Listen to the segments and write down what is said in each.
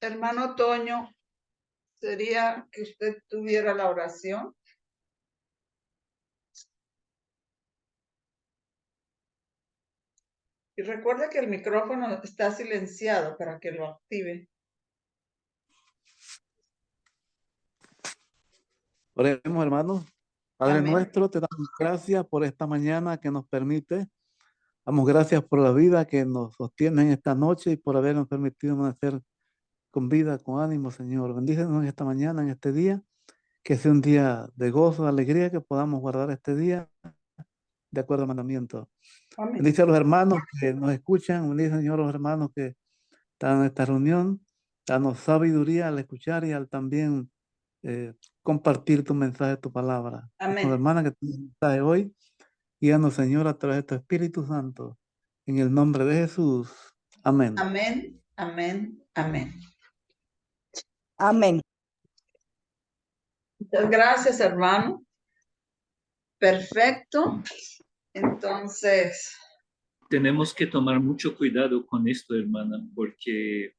Hermano Toño, sería que usted tuviera la oración. Y recuerde que el micrófono está silenciado para que lo active. Oremos, hermanos. Padre Amén. nuestro, te damos gracias por esta mañana que nos permite. Damos gracias por la vida que nos sostiene en esta noche y por habernos permitido nacer con vida, con ánimo, Señor. Bendícenos en esta mañana, en este día, que sea un día de gozo, de alegría, que podamos guardar este día de acuerdo al mandamiento. Amén. Bendice a los hermanos que nos escuchan, bendice, Señor, a los hermanos que están en esta reunión. Danos sabiduría al escuchar y al también compartir tu mensaje, tu palabra. Con Amén. la hermana que tiene el mensaje hoy, guíanos, Señor, a través de tu Espíritu Santo. En el nombre de Jesús. Amén. Amén. Amén. Amén. Amén. Muchas gracias, hermano. Perfecto. Entonces, Tenemos que tomar mucho cuidado con esto, hermana, porque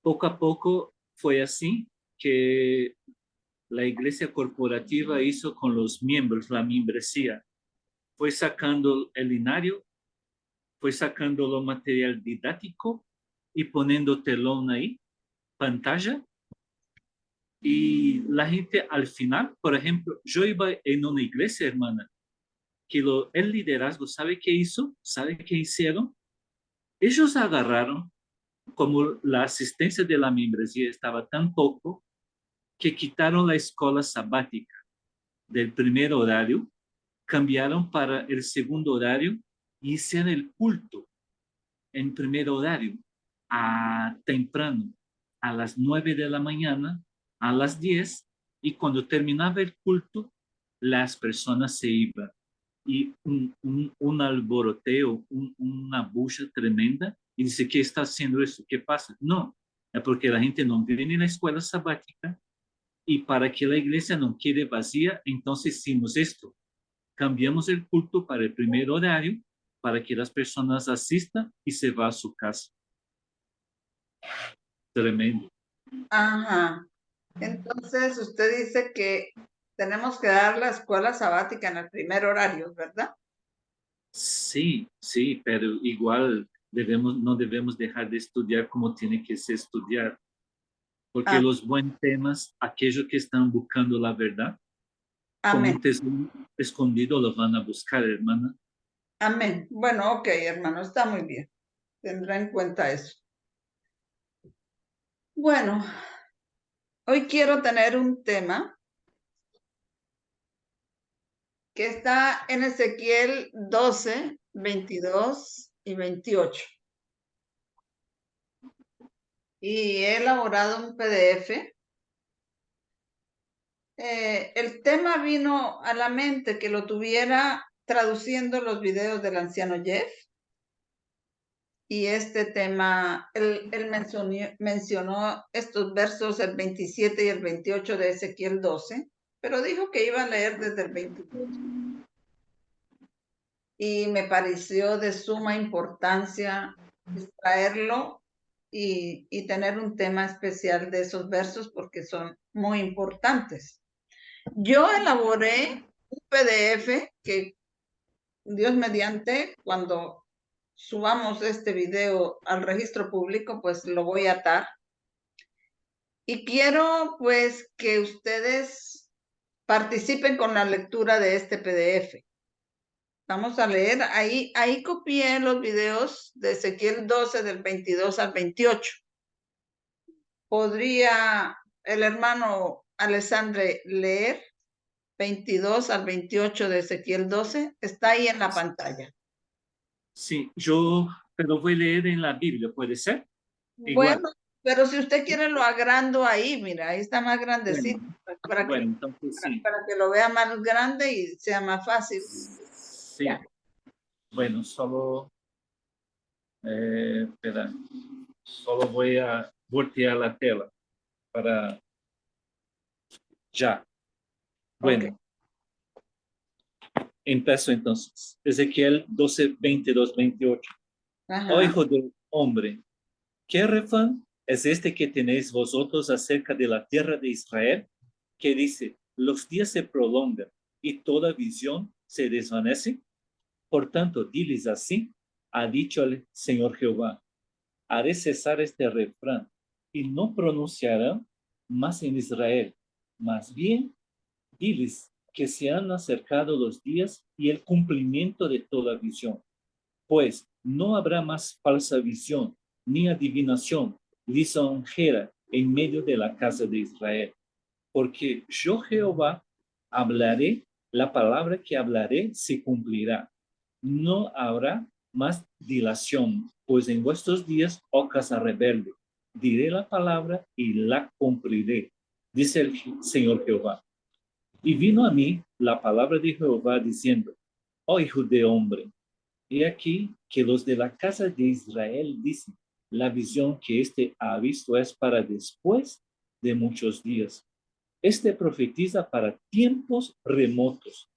poco a poco fue así que la iglesia corporativa hizo con los miembros, la membresía. Fue sacando el linario, fue sacando lo material didáctico y poniendo telón ahí, pantalla. Y la gente al final, por ejemplo, yo iba en una iglesia, hermana, que el liderazgo, ¿sabe qué hizo? ¿Sabe qué hicieron? Ellos agarraron, como la asistencia de la membresía estaba tan poco, que quitaron la escuela sabática del primer horario, cambiaron para el segundo horario y hicieron el culto en primer horario, temprano, a las 9 de la mañana, a las 10, y cuando terminaba el culto, las personas se iban. Y un alboroteo, una bulla tremenda, y dice, ¿qué está haciendo eso? ¿Qué pasa? No, es porque la gente no viene a la escuela sabática, y para que la iglesia no quede vacía, entonces hicimos esto. Cambiamos el culto para el primer horario, para que las personas asistan y se va a su casa. Tremendo. ajá. Entonces, usted dice que tenemos que dar la escuela sabática en el primer horario, ¿verdad? Sí, sí, pero igual no debemos dejar de estudiar como tiene que ser estudiar, porque los buenos temas, aquellos que están buscando la verdad, como Amén. un tesoro escondido lo van a buscar, hermana. Amén. Bueno, ok, hermano, está muy bien. Tendrá en cuenta eso. Bueno, hoy quiero tener un tema que está en Ezequiel 12, 22 y 28. Y he elaborado un PDF. El tema vino a la mente que lo tuviera traduciendo los videos del anciano Jeff. Y este tema, él mencionó estos versos, el 27 y el 28 de Ezequiel 12, pero dijo que iba a leer desde el 28. Y me pareció de suma importancia extraerlo y tener un tema especial de esos versos porque son muy importantes. Yo elaboré un PDF que Dios mediante, cuando subamos este video al registro público, pues lo voy a atar. Y quiero pues que ustedes participen con la lectura de este PDF. Vamos a leer, ahí copié los videos de Ezequiel 12 del 22 al 28. ¿Podría el hermano Alessandre leer 22 al 28 de Ezequiel 12? Está ahí en la pantalla. Sí, pero voy a leer en la Biblia, ¿puede ser? Bueno, Igual. pero si usted quiere lo agrando ahí, mira, ahí está más grandecito, Bueno, entonces sí. para que lo vea más grande y sea más fácil. Sí. Ya. Bueno, espera, solo voy a voltear la tela para ya. Bueno, empiezo entonces. Ezequiel 12, 22, 28. Ajá. Oh hijo del hombre, ¿qué refrán es este que tenéis vosotros acerca de la tierra de Israel, que dice, los días se prolongan y toda visión se desvanece. Por tanto, diles así, ha dicho el Señor Jehová, haré cesar este refrán y no pronunciarán más en Israel. Más bien, diles que se han acercado los días y el cumplimiento de toda visión. Pues no habrá más falsa visión, ni adivinación, lisonjera en medio de la casa de Israel. Porque yo, Jehová, hablaré, la palabra que hablaré se cumplirá. No habrá más dilación, pues en vuestros días, oh casa rebelde, diré la palabra y la cumpliré, dice el Señor Jehová. Y vino a mí la palabra de Jehová diciendo, oh hijo de hombre, he aquí que los de la casa de Israel dicen, la visión que éste ha visto es para después de muchos días. Este profetiza para tiempos remotos.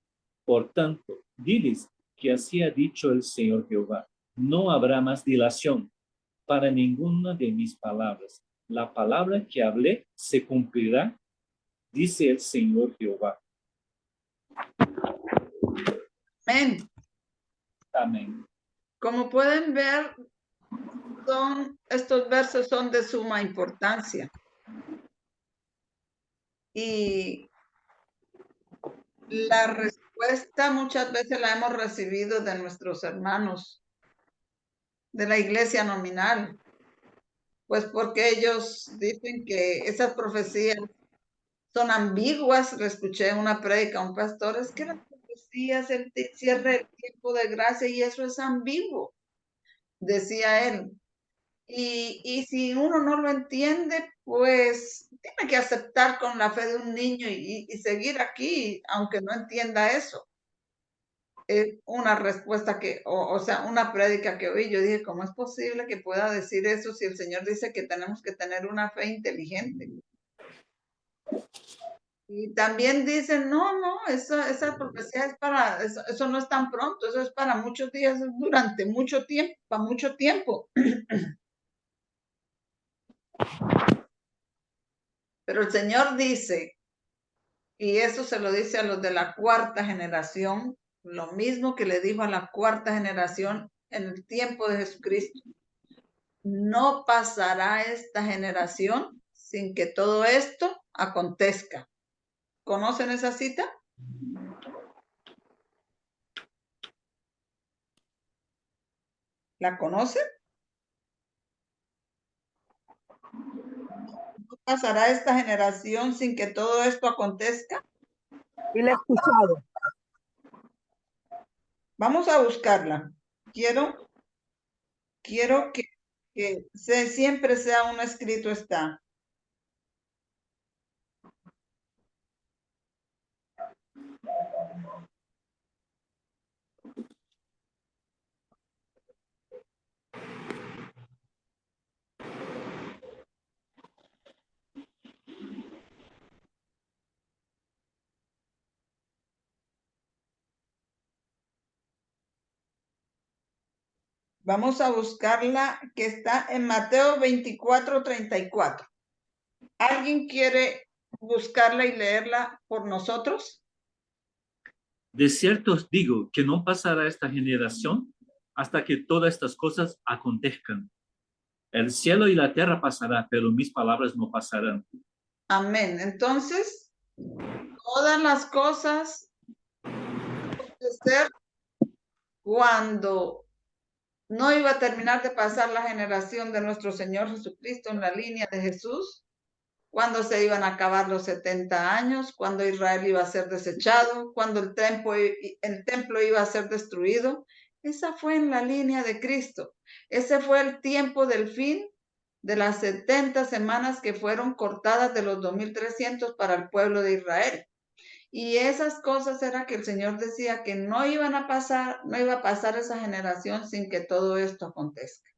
Por tanto, diles que así ha dicho el Señor Jehová, no habrá más dilación para ninguna de mis palabras. La palabra que hablé se cumplirá, dice el Señor Jehová. Amén. Amén. Como pueden ver, estos versos son de suma importancia. Y la respuesta muchas veces la hemos recibido de nuestros hermanos de la iglesia nominal, pues porque ellos dicen que esas profecías son ambiguas. Le escuché una prédica a un pastor, es que las profecías, el cierre el tiempo de gracia y eso es ambiguo, decía él. Y si uno no lo entiende, pues tiene que aceptar con la fe de un niño y seguir aquí, aunque no entienda eso. Es una respuesta que, o sea, una prédica que oí. Yo dije, ¿cómo es posible que pueda decir eso si el Señor dice que tenemos que tener una fe inteligente? Y también dicen, no, esa profecía es para, eso no es tan pronto, eso es para muchos días, durante mucho tiempo, para mucho tiempo. Pero el Señor dice, y eso se lo dice a los de la cuarta generación, lo mismo que le dijo a la cuarta generación en el tiempo de Jesucristo. No pasará esta generación sin que todo esto acontezca. ¿Conocen esa cita? ¿La conocen? ¿No pasará esta generación sin que todo esto acontezca? Y la he escuchado. Vamos a buscarla. Quiero que siempre sea un escrito está. Vamos a buscarla, que está en Mateo 24:34. ¿Alguien quiere buscarla y leerla por nosotros? De cierto os digo que no pasará esta generación hasta que todas estas cosas acontezcan. El cielo y la tierra pasará, pero mis palabras no pasarán. Amén. Entonces, todas las cosas acontecer cuando no iba a terminar de pasar la generación de nuestro Señor Jesucristo en la línea de Jesús, cuando se iban a acabar los 70 años, cuando Israel iba a ser desechado, cuando el templo iba a ser destruido. Esa fue en la línea de Cristo. Ese fue el tiempo del fin de las 70 semanas que fueron cortadas de los 2300 para el pueblo de Israel. Y esas cosas era que el Señor decía que no iban a pasar, no iba a pasar esa generación sin que todo esto acontezca.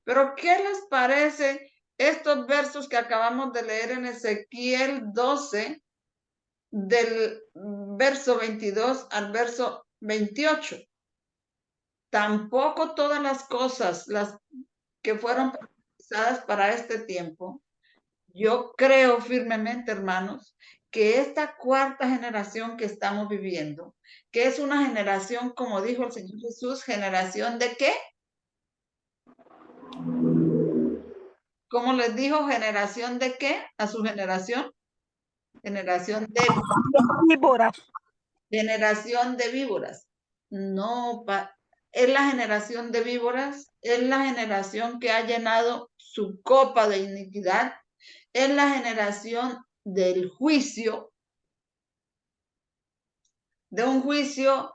Pero ¿qué les parece estos versos que acabamos de leer en Ezequiel 12, del verso 22 al verso 28? Tampoco todas las cosas, las que fueron profetizadas para este tiempo, yo creo firmemente, hermanos, que esta cuarta generación que estamos viviendo, que es una generación, como dijo el Señor Jesús, generación de ¿qué? ¿Cómo les dijo? ¿Generación de qué? A su generación. Generación de Víboras. generación de víboras. No, es la generación de víboras, es la generación que ha llenado su copa de iniquidad, es la generación del juicio, de un juicio,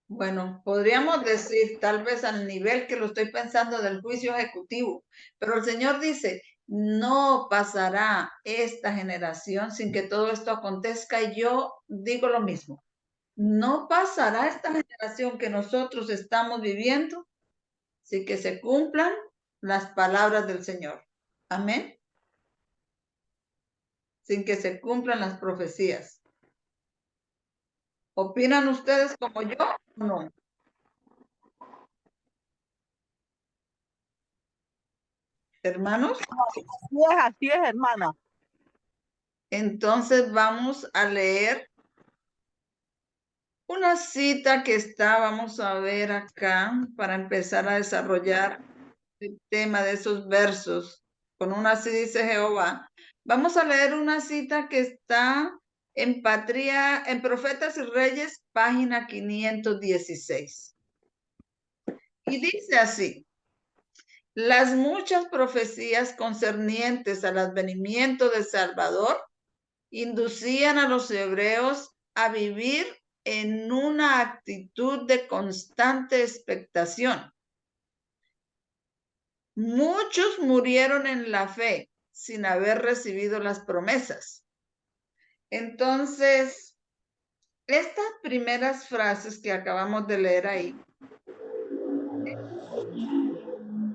bueno, podríamos decir tal vez al nivel que lo estoy pensando del juicio ejecutivo, pero el Señor dice, no pasará esta generación sin que todo esto acontezca, y yo digo lo mismo. No pasará esta generación que nosotros estamos viviendo sin que se cumplan las palabras del Señor. Amén. Sin que se cumplan las profecías. ¿Opinan ustedes como yo o no? Hermanos, Así es, hermana. entonces vamos a leer una cita que está, vamos a ver acá, para empezar a desarrollar el tema de esos versos. Con una así dice Jehová. Vamos a leer una cita que está en Profetas y Reyes, página 516. Y dice así: las muchas profecías concernientes al advenimiento del Salvador inducían a los hebreos a vivir en una actitud de constante expectación. Muchos murieron en la fe sin haber recibido las promesas. Entonces, estas primeras frases que acabamos de leer ahí,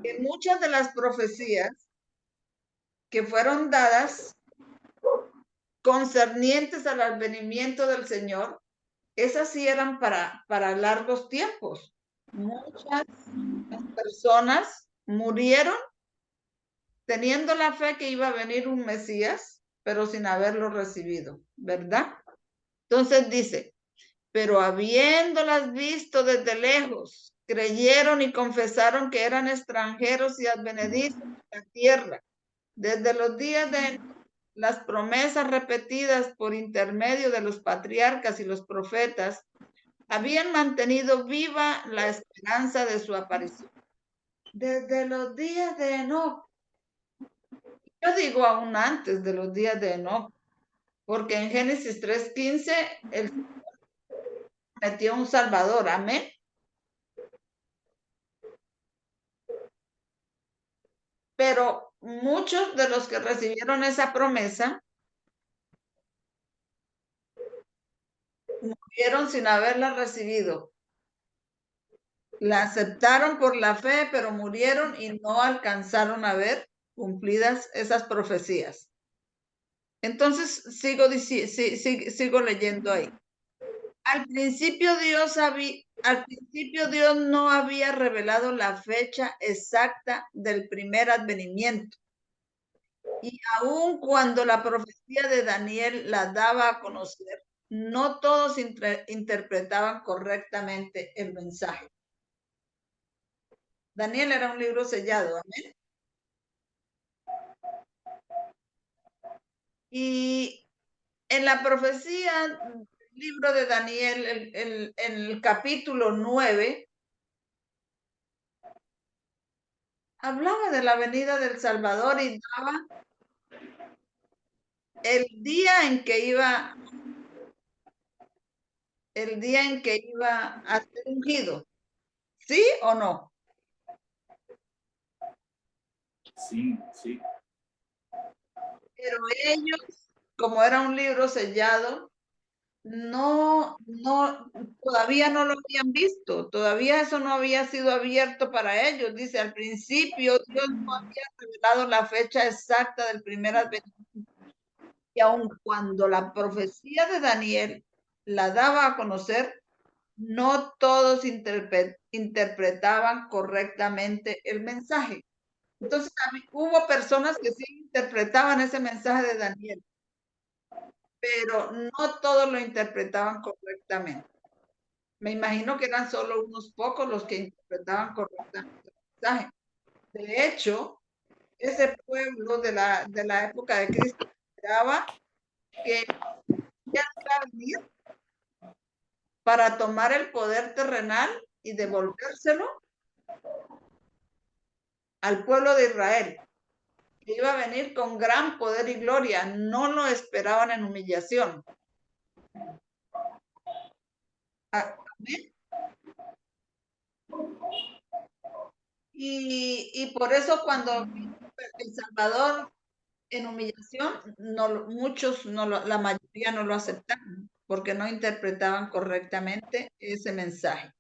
en muchas de las profecías que fueron dadas concernientes al advenimiento del Señor, esas sí eran para largos tiempos. Muchas personas murieron teniendo la fe que iba a venir un Mesías, pero sin haberlo recibido, ¿verdad? Entonces dice, pero habiéndolas visto desde lejos, creyeron y confesaron que eran extranjeros y advenedizos en la tierra. Desde los días de las promesas repetidas por intermedio de los patriarcas y los profetas, habían mantenido viva la esperanza de su aparición. Desde los días de Enoc. Yo digo aún antes de los días de Enoc, porque en Génesis 3:15 el Señor metió un Salvador, amén. Pero muchos de los que recibieron esa promesa murieron sin haberla recibido. La aceptaron por la fe, pero murieron y no alcanzaron a ver cumplidas esas profecías. Entonces sigo leyendo ahí. Al principio Dios no había revelado la fecha exacta del primer advenimiento. Y aun cuando la profecía de Daniel la daba a conocer, no todos interpretaban correctamente el mensaje. Daniel era un libro sellado, amén. Y en la profecía del libro de Daniel, en el capítulo 9, hablaba de la venida del Salvador y daba el día en que iba a ser ungido. ¿Sí o no? Sí, sí. Pero ellos, como era un libro sellado, todavía no lo habían visto, todavía eso no había sido abierto para ellos. Dice, al principio Dios no había revelado la fecha exacta del primer advenimiento. Y aun cuando la profecía de Daniel la daba a conocer, no todos interpretaban correctamente el mensaje. Entonces, hubo personas que sí interpretaban ese mensaje de Daniel, pero no todos lo interpretaban correctamente. Me imagino que eran solo unos pocos los que interpretaban correctamente el mensaje. De hecho, ese pueblo de la época de Cristo esperaba que iba a venir para tomar el poder terrenal y devolvérselo al pueblo de Israel, que iba a venir con gran poder y gloria. No lo esperaban en humillación. Amén. Y por eso cuando El Salvador en humillación, no, muchos, no la mayoría no lo aceptaron porque no interpretaban correctamente ese mensaje.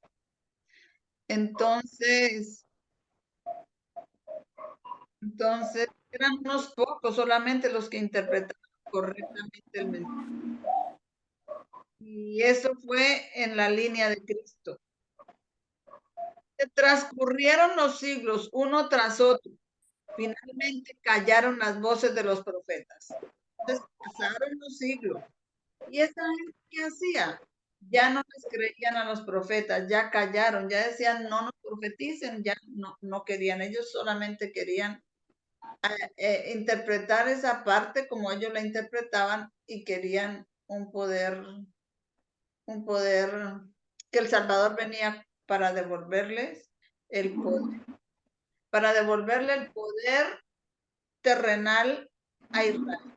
Entonces eran unos pocos solamente los que interpretaban correctamente el mensaje. Y eso fue en la línea de Cristo. Se transcurrieron los siglos uno tras otro. Finalmente callaron las voces de los profetas. Entonces pasaron los siglos. ¿Y esta gente qué hacía? Ya no les creían a los profetas, ya callaron, ya decían no nos profeticen, ya no querían, ellos solamente querían interpretar esa parte como ellos la interpretaban y querían un poder que el Salvador venía para devolverles el poder, para devolverle el poder terrenal a Israel.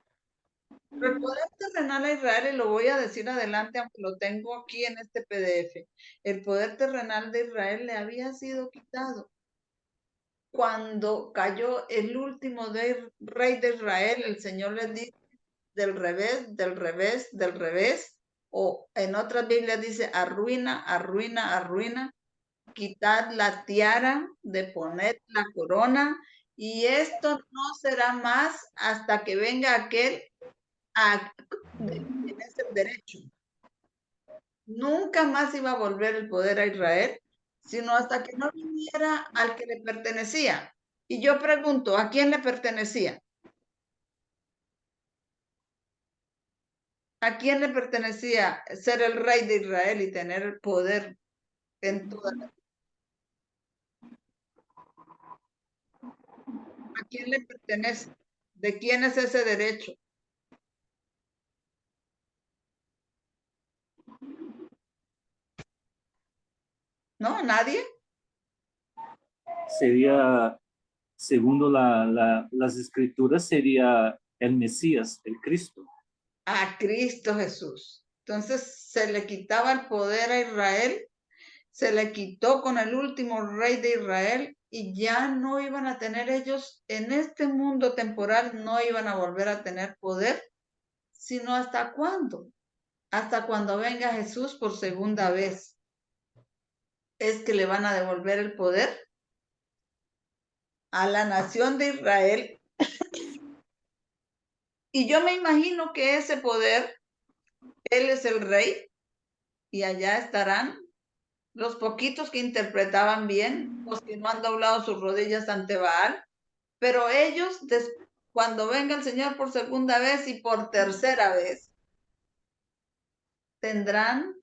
Pero el poder terrenal a Israel, y lo voy a decir adelante, aunque lo tengo aquí en este PDF, el poder terrenal de Israel le había sido quitado. Cuando cayó el último rey de Israel, el Señor les dice del revés, del revés, del revés, o en otras Biblias dice arruina, arruina, arruina, quitad la tiara, de poner la corona, y esto no será más hasta que venga aquel de quien es el derecho. Nunca más iba a volver el poder a Israel, sino hasta que no viniera al que le pertenecía. Y yo pregunto, ¿a quién le pertenecía? ¿A quién le pertenecía ser el rey de Israel y tener el poder en toda la... ¿A quién le pertenece? ¿De quién es ese derecho? ¿No? ¿Nadie? Sería, según las escrituras, sería el Mesías, el Cristo. A Cristo Jesús. Entonces se le quitaba el poder a Israel, se le quitó con el último rey de Israel y ya no iban a tener ellos en este mundo temporal, no iban a volver a tener poder, sino hasta cuándo, hasta cuando venga Jesús por segunda vez. Es que le van a devolver el poder a la nación de Israel. Y yo me imagino que ese poder, él es el rey y allá estarán los poquitos que interpretaban bien, los que no han doblado sus rodillas ante Baal, pero ellos, cuando venga el Señor por segunda vez y por tercera vez, tendrán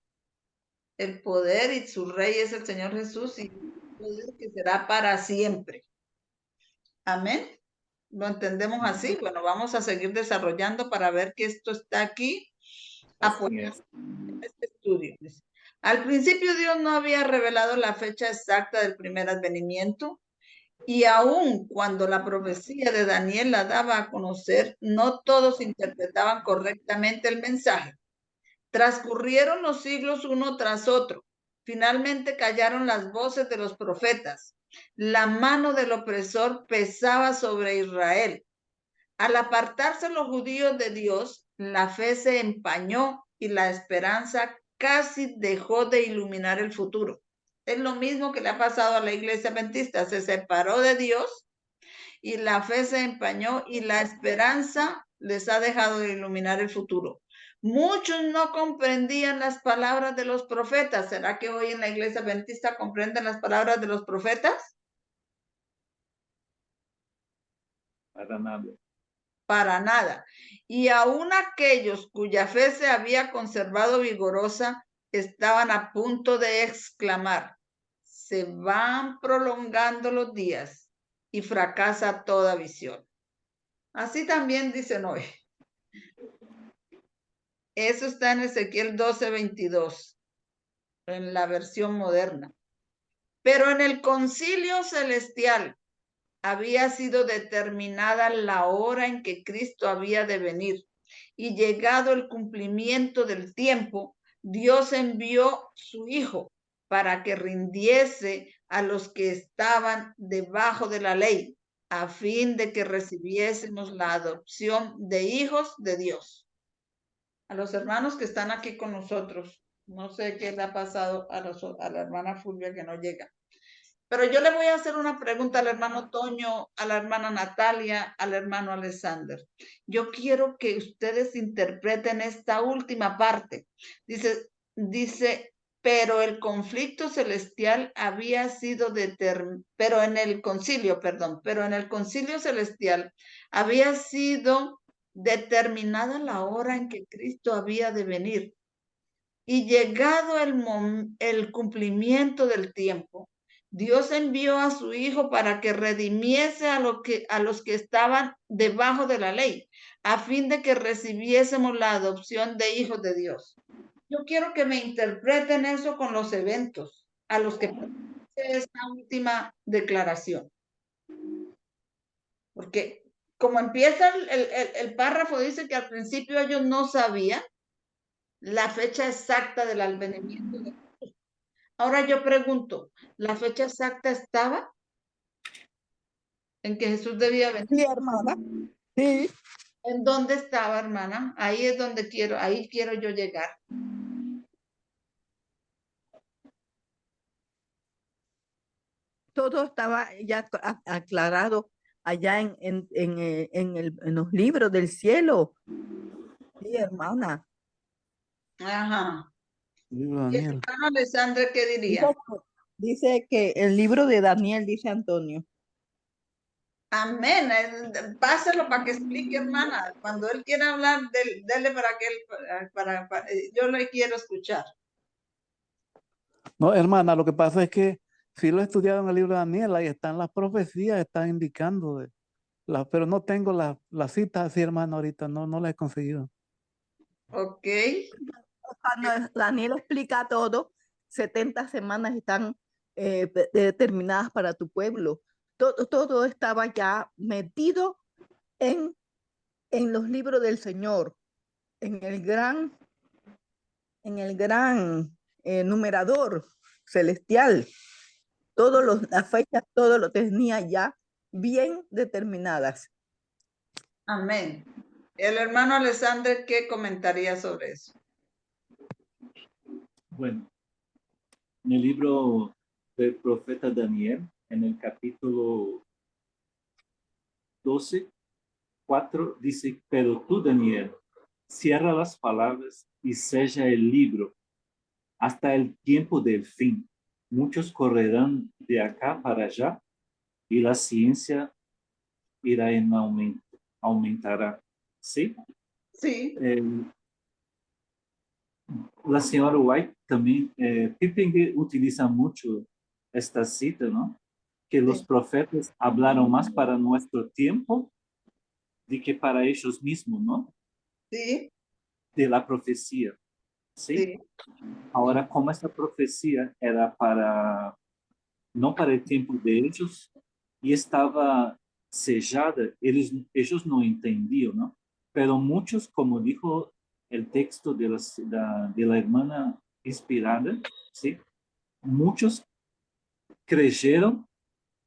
el poder y su rey es el Señor Jesús y el poder que será para siempre. Amén. ¿Lo entendemos así? Bueno, vamos a seguir desarrollando para ver que esto está aquí apoyado en este estudio. Al principio Dios no había revelado la fecha exacta del primer advenimiento y aun cuando la profecía de Daniel la daba a conocer, no todos interpretaban correctamente el mensaje. Transcurrieron los siglos uno tras otro. Finalmente callaron las voces de los profetas. La mano del opresor pesaba sobre Israel. Al apartarse los judíos de Dios, la fe se empañó y la esperanza casi dejó de iluminar el futuro. Es lo mismo que le ha pasado a la iglesia adventista. Se separó de Dios y la fe se empañó y la esperanza les ha dejado de iluminar el futuro. Muchos no comprendían las palabras de los profetas. ¿Será que hoy en la iglesia adventista comprenden las palabras de los profetas? Para nada. Para nada. Y aún aquellos cuya fe se había conservado vigorosa estaban a punto de exclamar: se van prolongando los días y fracasa toda visión. Así también dicen hoy. Eso está en Ezequiel 12:22, en la versión moderna. Pero en el concilio celestial había sido determinada la hora en que Cristo había de venir, y llegado el cumplimiento del tiempo, Dios envió su Hijo para que rindiese a los que estaban debajo de la ley, a fin de que recibiésemos la adopción de hijos de Dios. A los hermanos que están aquí con nosotros, no sé qué le ha pasado a la hermana Fulvia que no llega. Pero yo le voy a hacer una pregunta al hermano Toño, a la hermana Natalia, al hermano Alexander. Yo quiero que ustedes interpreten esta última parte. Dice, pero el conflicto celestial había sido pero en el concilio celestial había sido determinada la hora en que Cristo había de venir. Y llegado el cumplimiento del tiempo, Dios envió a su Hijo para que redimiese a los que estaban debajo de la ley, a fin de que recibiésemos la adopción de hijos de Dios. Yo quiero que me interpreten eso con los eventos a los que pertenece esta última declaración. Porque como empieza el párrafo, dice que al principio ellos no sabían la fecha exacta del advenimiento de Jesús. Ahora yo pregunto, ¿la fecha exacta estaba en que Jesús debía venir? Sí, hermana. Sí. ¿En dónde estaba, hermana? Ahí es donde ahí quiero yo llegar. Todo estaba ya aclarado allá en los libros del cielo. Sí, hermana. Ajá. Libro de ¿Y el Daniel. hermano Alexandre qué diría? Dice que el libro de Daniel, dice Antonio. Amén. Páselo para que explique, hermana. Cuando él quiera hablar, dele para que él, yo le quiero escuchar. No, hermana, lo que pasa es que si lo he estudiado en el libro de Daniel, ahí están las profecías, están indicando, pero no tengo la cita así, hermana, ahorita, no la he conseguido. Ok. Cuando Daniel explica todo, 70 semanas están determinadas para tu pueblo. Todo estaba ya metido en los libros del Señor, en el gran numerador celestial. Las fechas, todo lo tenía ya bien determinadas. Amén. El hermano Alexandre, ¿qué comentaría sobre eso? Bueno, en el libro del profeta Daniel, en el capítulo 12, 4, dice, pero tú, Daniel, cierra las palabras y sella el libro hasta el tiempo del fin. Muchos correrán de acá para allá y la ciencia irá en aumento, aumentará. ¿Sí? Sí. La señora White también, Pippin utiliza mucho esta cita, ¿no? Que los profetas hablaron más para nuestro tiempo de que para ellos mismos, ¿no? Sí. De la profecía, ¿sí? Sí. Ahora, como esta profecía era no para el tiempo de ellos y estaba sellada, ellos no entendían, ¿no? Pero muchos, como dijo el texto de la hermana inspirada, ¿sí? Muchos creyeron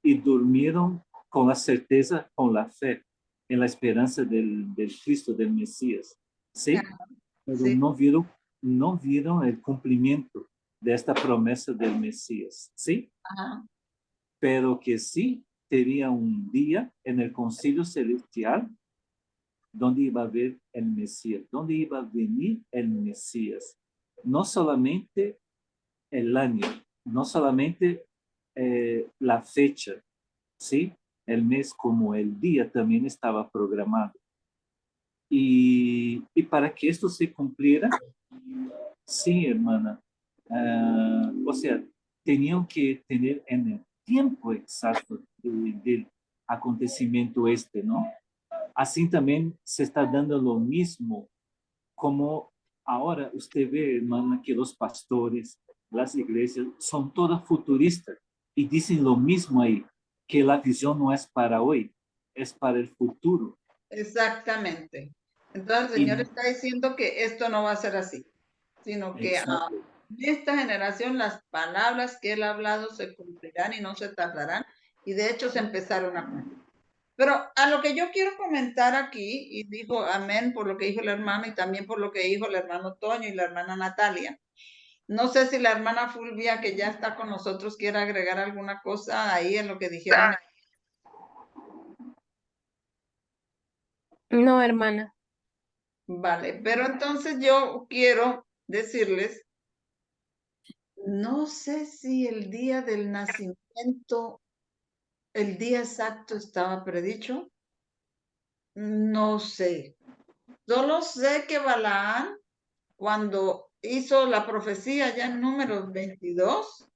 y durmieron con la certeza, con la fe, en la esperanza del Cristo, del Mesías, ¿sí? Pero Sí. no vieron el cumplimiento de esta promesa del Mesías, ¿sí? Ajá. Pero que sí tenía un día en el concilio celestial donde iba a ver el Mesías, donde iba a venir el Mesías. No solamente el año, no solamente la fecha, ¿sí? el mes como el día también estaba programado. Y para que esto se cumpliera, sí, hermana, o sea, tenían que tener en el tiempo exacto del acontecimiento este, ¿no? Así también se está dando lo mismo, como ahora usted ve, hermana, que los pastores, las iglesias, son todas futuristas y dicen lo mismo ahí, que la visión no es para hoy, es para el futuro. Exactamente. Entonces el Señor está diciendo que esto no va a ser así, sino que Exacto. en esta generación las palabras que Él ha hablado se cumplirán y no se tardarán, y de hecho se empezaron a cumplir. Pero a lo que yo quiero comentar aquí, y dijo amén por lo que dijo el hermano y también por lo que dijo el hermano Toño y la hermana Natalia. No sé si la hermana Fulvia, que ya está con nosotros, quiere agregar alguna cosa ahí en lo que dijeron. No, hermana. Vale, pero entonces yo quiero decirles, no sé si el día del nacimiento, el día exacto estaba predicho. No sé. Solo sé que Balaán, cuando hizo la profecía ya en Números 22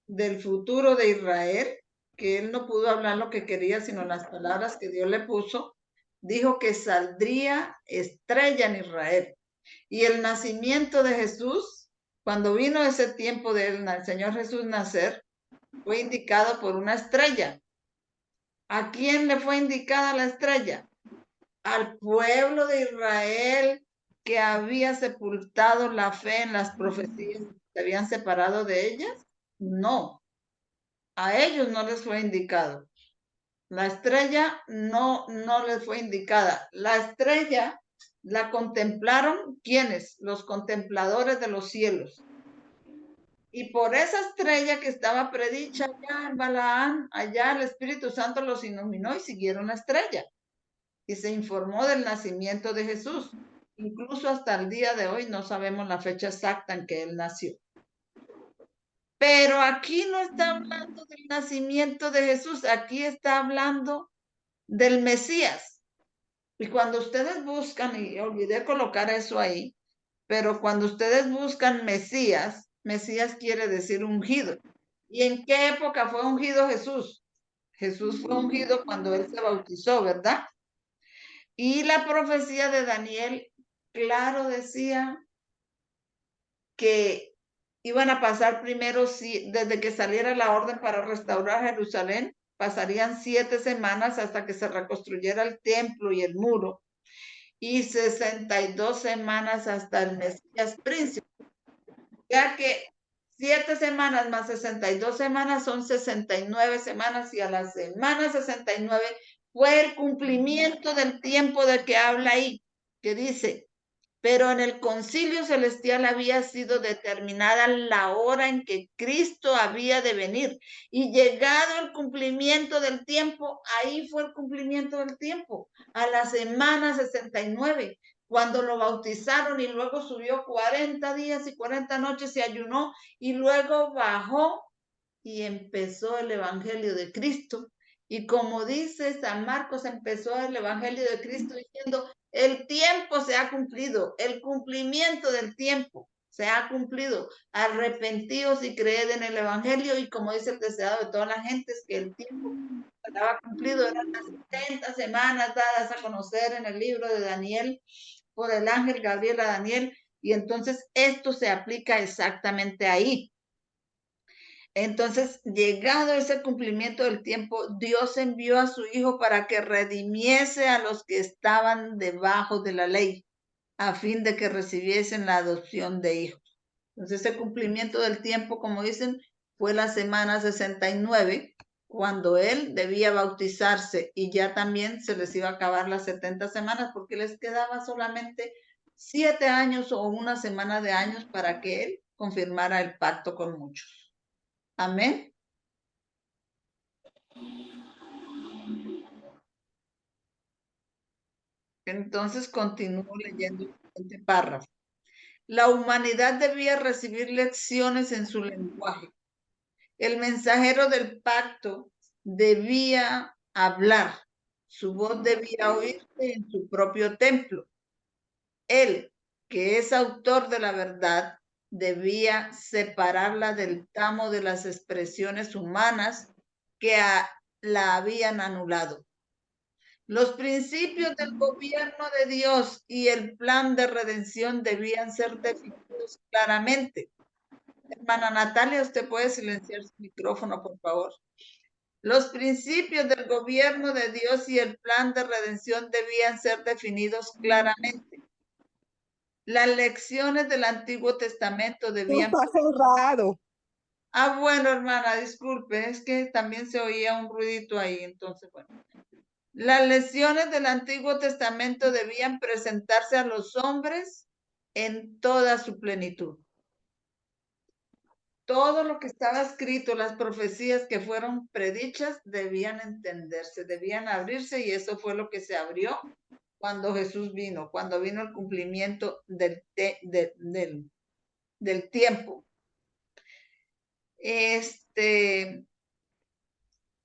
del futuro de Israel, que él no pudo hablar lo que quería, sino las palabras que Dios le puso, dijo que saldría estrella en Israel. Y el nacimiento de Jesús, cuando vino ese tiempo del Señor Jesús nacer, fue indicado por una estrella. ¿A quién le fue indicada la estrella? Al pueblo de Israel que había sepultado la fe en las profecías, ¿se habían separado de ellas? No, a ellos no les fue indicado. La estrella no les fue indicada. La estrella la contemplaron, ¿quiénes? Los contempladores de los cielos. Y por esa estrella que estaba predicha allá en Balaán, allá el Espíritu Santo los iluminó y siguieron la estrella. Y se informó del nacimiento de Jesús. Incluso hasta el día de hoy no sabemos la fecha exacta en que él nació. Pero aquí no está hablando del nacimiento de Jesús, aquí está hablando del Mesías. Y cuando ustedes buscan, y olvidé colocar eso ahí, pero cuando ustedes buscan Mesías, Mesías quiere decir ungido. ¿Y en qué época fue ungido Jesús? Jesús fue ungido cuando él se bautizó, ¿verdad? Y la profecía de Daniel, claro, decía que iban a pasar primero, desde que saliera la orden para restaurar Jerusalén, pasarían 7 semanas hasta que se reconstruyera el templo y el muro, y 62 semanas hasta el Mesías príncipe, ya que 7 semanas más 62 semanas son 69 semanas, y a la semana 69 fue el cumplimiento del tiempo de que habla ahí, que dice: pero en el concilio celestial había sido determinada la hora en que Cristo había de venir, y llegado el cumplimiento del tiempo, ahí fue el cumplimiento del tiempo, a la semana 69, cuando lo bautizaron, y luego subió 40 días y 40 noches y ayunó, y luego bajó y empezó el evangelio de Cristo. Y como dice San Marcos, empezó el evangelio de Cristo diciendo: el tiempo se ha cumplido, el cumplimiento del tiempo se ha cumplido. Arrepentíos y creed en el evangelio. Y como dice el deseado de todas las gentes, que el tiempo estaba cumplido. Eran las 70 semanas dadas a conocer en el libro de Daniel por el ángel Gabriel a Daniel. Y entonces esto se aplica exactamente ahí. Entonces, llegado ese cumplimiento del tiempo, Dios envió a su Hijo para que redimiese a los que estaban debajo de la ley, a fin de que recibiesen la adopción de hijos. Entonces, ese cumplimiento del tiempo, como dicen, fue la semana 69, cuando él debía bautizarse, y ya también se les iba a acabar las 70 semanas, porque les quedaba solamente 7 años o una semana de años para que él confirmara el pacto con muchos. Amén. Entonces continúo leyendo el siguiente párrafo. La humanidad debía recibir lecciones en su lenguaje. El mensajero del pacto debía hablar. Su voz debía oírse en su propio templo. Él, que es autor de la verdad, debía separarla del tamo de las expresiones humanas que la habían anulado. Los principios del gobierno de Dios y el plan de redención debían ser definidos claramente. Hermana Natalia, usted puede silenciar su micrófono, por favor. Los principios del gobierno de Dios y el plan de redención debían ser definidos claramente. Las lecciones del Antiguo Testamento debían... Está cerrado. Ah, bueno, hermana, disculpe, es que también se oía un ruidito ahí, entonces, bueno. Las lecciones del Antiguo Testamento debían presentarse a los hombres en toda su plenitud. Todo lo que estaba escrito, las profecías que fueron predichas, debían entenderse, debían abrirse, y eso fue lo que se abrió cuando Jesús vino, cuando vino el cumplimiento del tiempo.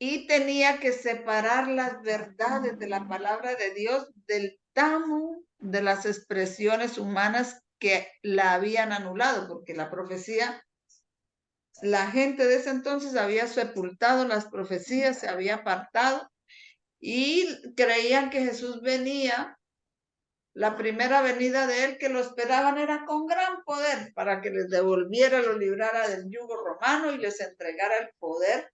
Y tenía que separar las verdades de la palabra de Dios del tamo de las expresiones humanas que la habían anulado, porque la profecía, la gente de ese entonces había sepultado las profecías, se había apartado y creían que Jesús venía, la primera venida de él que lo esperaban era con gran poder para que les devolviera, los librara del yugo romano y les entregara el poder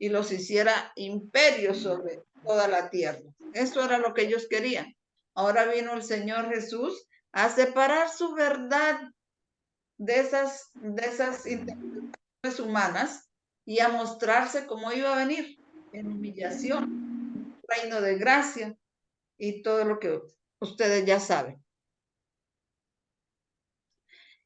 y los hiciera imperio sobre toda la tierra. Eso era lo que ellos querían. Ahora vino el Señor Jesús a separar su verdad de esas interpretaciones humanas y a mostrarse cómo iba a venir en humillación, reino de gracia y todo lo que ustedes ya saben.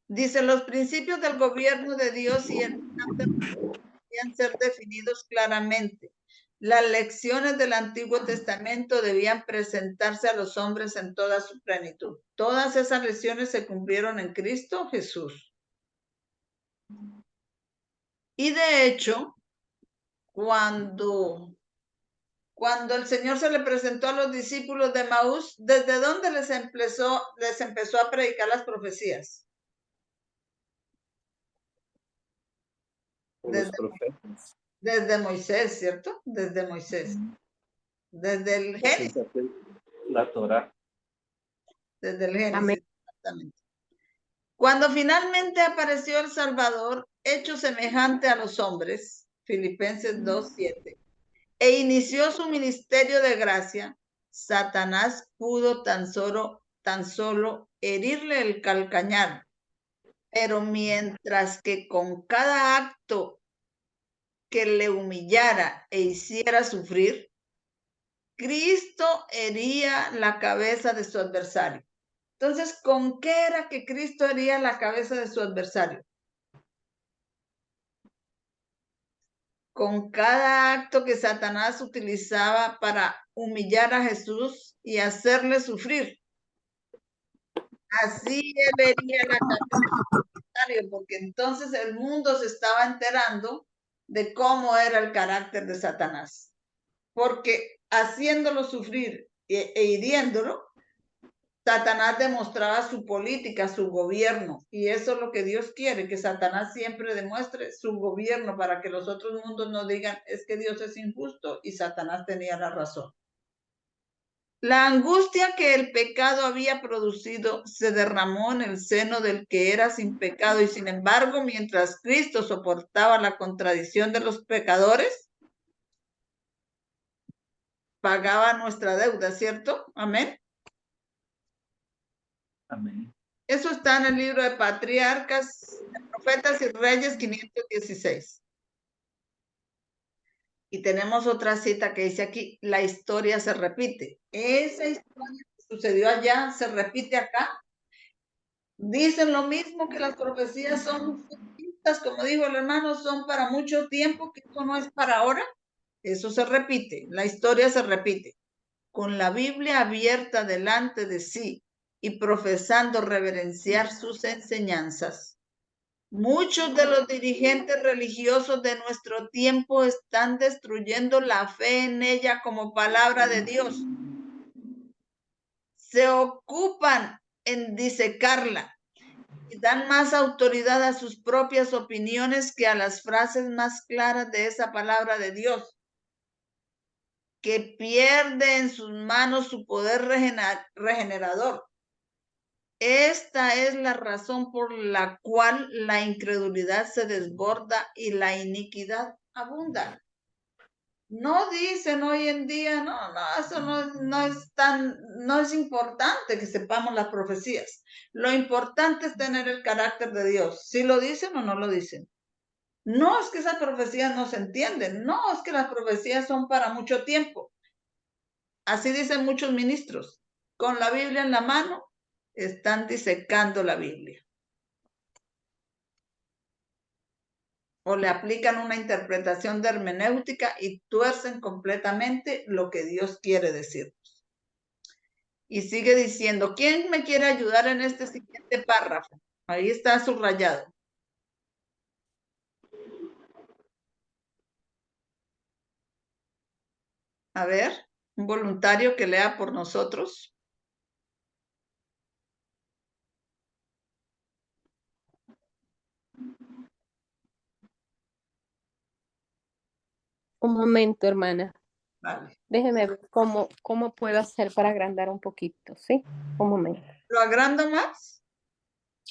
Dice, los principios del gobierno de Dios y el debían ser definidos claramente. Las lecciones del Antiguo Testamento debían presentarse a los hombres en toda su plenitud. Todas esas lecciones se cumplieron en Cristo Jesús. Y de hecho, cuando el Señor se le presentó a los discípulos de Maús, ¿desde dónde les empezó a predicar las profecías? Desde Moisés, ¿cierto? Desde Moisés. Desde el Génesis. La Torá. Desde el Génesis. Amén. Exactamente. Cuando finalmente apareció el Salvador, hecho semejante a los hombres, Filipenses 2:7, e inició su ministerio de gracia, Satanás pudo tan solo herirle el calcañar, pero mientras que con cada acto que le humillara e hiciera sufrir, Cristo hería la cabeza de su adversario. Entonces, ¿con qué era que Cristo hería la cabeza de su adversario? Con cada acto que Satanás utilizaba para humillar a Jesús y hacerle sufrir. Así él hería la cabeza de su adversario, porque entonces el mundo se estaba enterando de cómo era el carácter de Satanás. Porque haciéndolo sufrir e hiriéndolo, Satanás demostraba su política, su gobierno, y eso es lo que Dios quiere, que Satanás siempre demuestre su gobierno para que los otros mundos no digan, es que Dios es injusto y Satanás tenía la razón. La angustia que el pecado había producido se derramó en el seno del que era sin pecado, y sin embargo, mientras Cristo soportaba la contradicción de los pecadores, pagaba nuestra deuda, ¿cierto? Amén. Amén. Eso está en el libro de Patriarcas, Profetas y Reyes 516. Y tenemos otra cita que dice aquí, la historia se repite. Esa historia que sucedió allá se repite acá. Dicen lo mismo, que las profecías son ficticias, como dijo el hermano, son para mucho tiempo, que eso no es para ahora. Eso se repite, la historia se repite. Con la Biblia abierta delante de sí y profesando reverenciar sus enseñanzas, Muchos de los dirigentes religiosos de nuestro tiempo están destruyendo la fe en ella como palabra de Dios. Se ocupan en disecarla y dan más autoridad a sus propias opiniones que a las frases más claras de esa palabra de Dios, que pierde en sus manos su poder regenerador. Esta es la razón por la cual la incredulidad se desborda y la iniquidad abunda. No dicen hoy en día, no, eso no es importante que sepamos las profecías. Lo importante es tener el carácter de Dios. Si lo dicen o no lo dicen. No es que esas profecías no se entienden. No, es que las profecías son para mucho tiempo. Así dicen muchos ministros. Con la Biblia en la mano, están disecando la Biblia. O le aplican una interpretación de hermenéutica y tuercen completamente lo que Dios quiere decirnos. Y sigue diciendo, ¿quién me quiere ayudar en este siguiente párrafo? Ahí está subrayado. A ver, un voluntario que lea por nosotros. Un momento, hermana. Vale. Déjeme ver cómo puedo hacer para agrandar un poquito, ¿sí? Un momento. ¿Lo agrando más?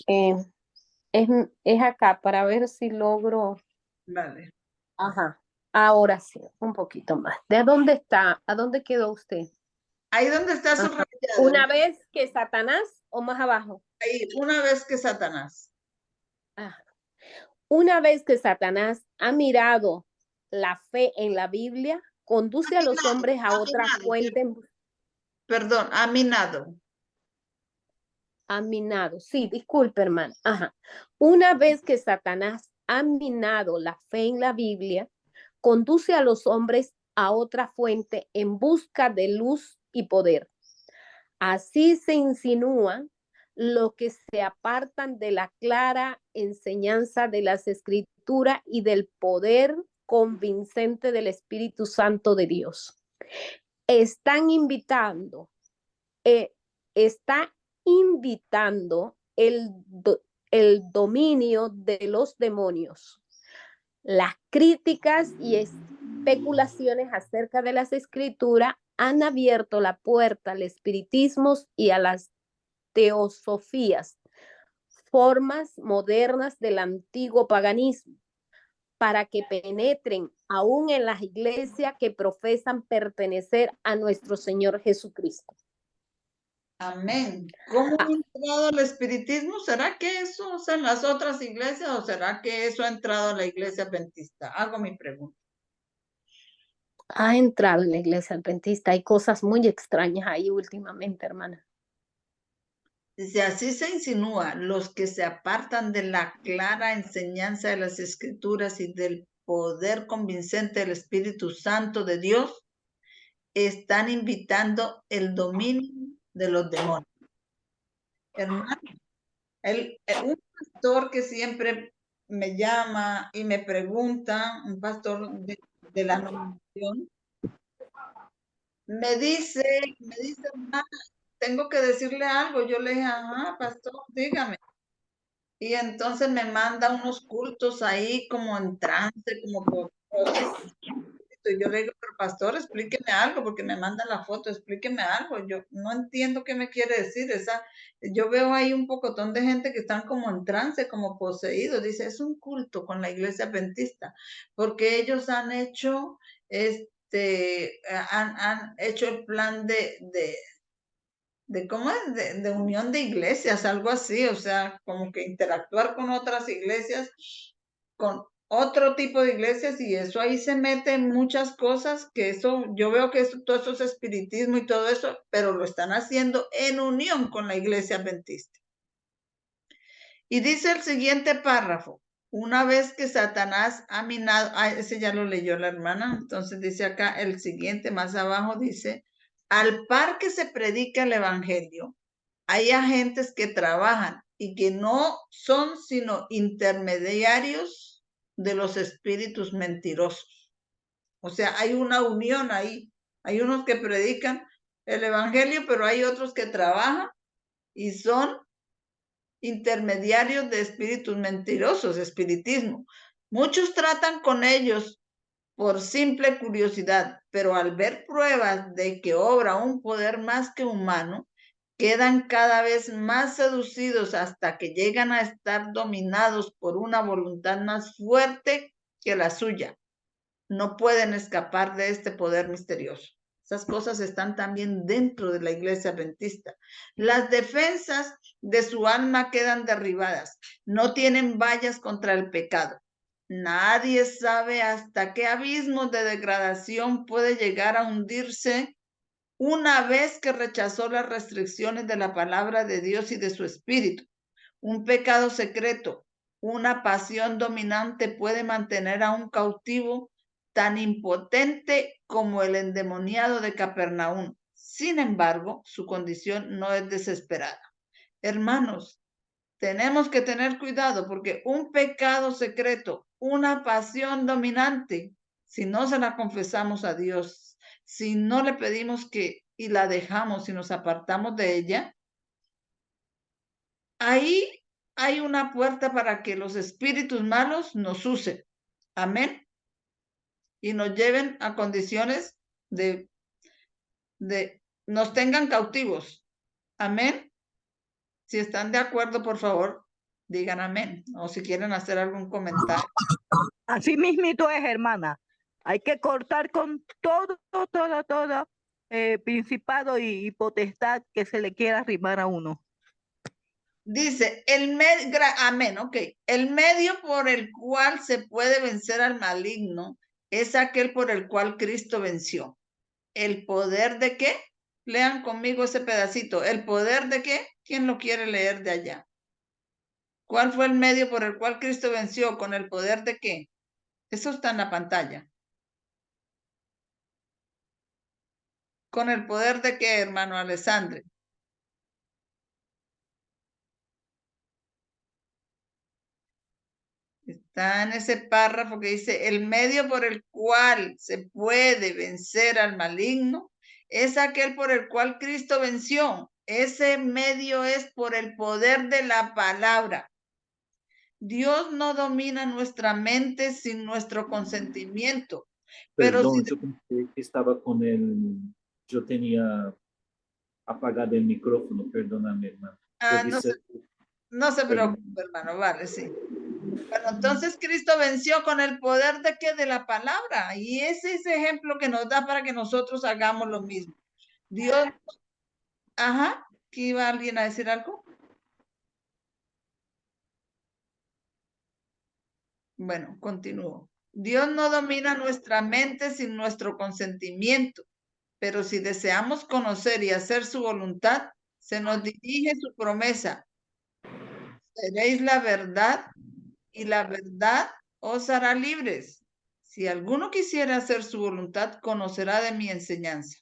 Es acá para ver si logro. Vale. Ajá. Ahora sí, un poquito más. ¿De dónde está? ¿A dónde quedó usted? Ahí donde está subrayado. Una vez que Satanás o más abajo. Ahí, una vez que Satanás. Ajá. Una vez que Satanás ha mirado la fe en la Biblia, conduce a los hombres a otra fuente. Perdón, aminado. Aminado, sí, disculpe, hermano. Ajá. Una vez que Satanás ha minado la fe en la Biblia, conduce a los hombres a otra fuente en busca de luz y poder. Así se insinúan los que se apartan de la clara enseñanza de las Escrituras y del poder convincente del Espíritu Santo de Dios. Están invitando el dominio de los demonios. Las críticas y especulaciones acerca de las Escrituras han abierto la puerta al espiritismo y a las teosofías, formas modernas del antiguo paganismo, para que penetren aún en las iglesias que profesan pertenecer a nuestro Señor Jesucristo. Amén. ¿Cómo ha entrado el espiritismo? ¿Será que eso es en las otras iglesias o será que eso ha entrado a la iglesia adventista? Hago mi pregunta. Ha entrado en la iglesia adventista. Hay cosas muy extrañas ahí últimamente, hermana. Dice, así se insinúa, los que se apartan de la clara enseñanza de las Escrituras y del poder convincente del Espíritu Santo de Dios, están invitando el dominio de los demonios. Hermano, un pastor que siempre me llama y me pregunta, un pastor de la nominación, me dice, hermana, tengo que decirle algo. Yo le dije, ajá, pastor, dígame. Y entonces me manda unos cultos ahí como en trance, como por y yo le digo, pero pastor, explíqueme algo, porque me manda la foto, explíqueme algo. Yo no entiendo qué me quiere decir. Yo veo ahí un pocotón de gente que están como en trance, como poseídos. Dice, es un culto con la iglesia adventista, porque ellos han hecho, han hecho el plan de ¿cómo es? De unión de iglesias, algo así, o sea, como que interactuar con otras iglesias, con otro tipo de iglesias, y eso ahí se meten muchas cosas, que eso, yo veo que todo eso es espiritismo y todo eso, pero lo están haciendo en unión con la iglesia adventista. Y dice el siguiente párrafo, una vez que Satanás ha minado, ese ya lo leyó la hermana, entonces dice acá el siguiente, más abajo dice, al par que se predica el evangelio, hay agentes que trabajan y que no son sino intermediarios de los espíritus mentirosos. O sea, hay una unión ahí. Hay unos que predican el evangelio, pero hay otros que trabajan y son intermediarios de espíritus mentirosos, espiritismo. Muchos tratan con ellos por simple curiosidad, pero al ver pruebas de que obra un poder más que humano, quedan cada vez más seducidos hasta que llegan a estar dominados por una voluntad más fuerte que la suya. No pueden escapar de este poder misterioso. Esas cosas están también dentro de la iglesia adventista. Las defensas de su alma quedan derribadas. No tienen vallas contra el pecado. Nadie sabe hasta qué abismos de degradación puede llegar a hundirse una vez que rechazó las restricciones de la palabra de Dios y de su espíritu. Un pecado secreto, una pasión dominante puede mantener a un cautivo tan impotente como el endemoniado de Capernaum. Sin embargo, su condición no es desesperada. Hermanos, tenemos que tener cuidado porque un pecado secreto, una pasión dominante, si no se la confesamos a Dios, si no le pedimos que y la dejamos y nos apartamos de ella, ahí hay una puerta para que los espíritus malos nos usen. Amén. Y nos lleven a condiciones de nos tengan cautivos. Amén. Si están de acuerdo, por favor, digan amén. O si quieren hacer algún comentario. Así mismito es, hermana. Hay que cortar con todo principado y potestad que se le quiera arrimar a uno. Dice, amén, ok. El medio por el cual se puede vencer al maligno es aquel por el cual Cristo venció. ¿El poder de qué? Lean conmigo ese pedacito. ¿El poder de qué? ¿Quién lo quiere leer de allá? ¿Cuál fue el medio por el cual Cristo venció? ¿Con el poder de qué? Eso está en la pantalla. ¿Con el poder de qué, hermano Alessandro? Está en ese párrafo que dice, el medio por el cual se puede vencer al maligno es aquel por el cual Cristo venció. Ese medio es por el poder de la palabra. Dios no domina nuestra mente sin nuestro consentimiento. Pero Perdón, si... yo pensé que estaba con el... Yo tenía apagado el micrófono, perdóname, hermano. no se Perdón. preocupe, hermano, vale, sí. Bueno, entonces Cristo venció con el poder de qué? De la palabra. Y ese es el ejemplo que nos da para que nosotros hagamos lo mismo. Dios, ajá, ¿que iba alguien a decir algo? Bueno, continúo. Dios no domina nuestra mente sin nuestro consentimiento, pero si deseamos conocer y hacer su voluntad, se nos dirige su promesa. Seréis la verdad y la verdad os hará libres. Si alguno quisiera hacer su voluntad, conocerá de mi enseñanza.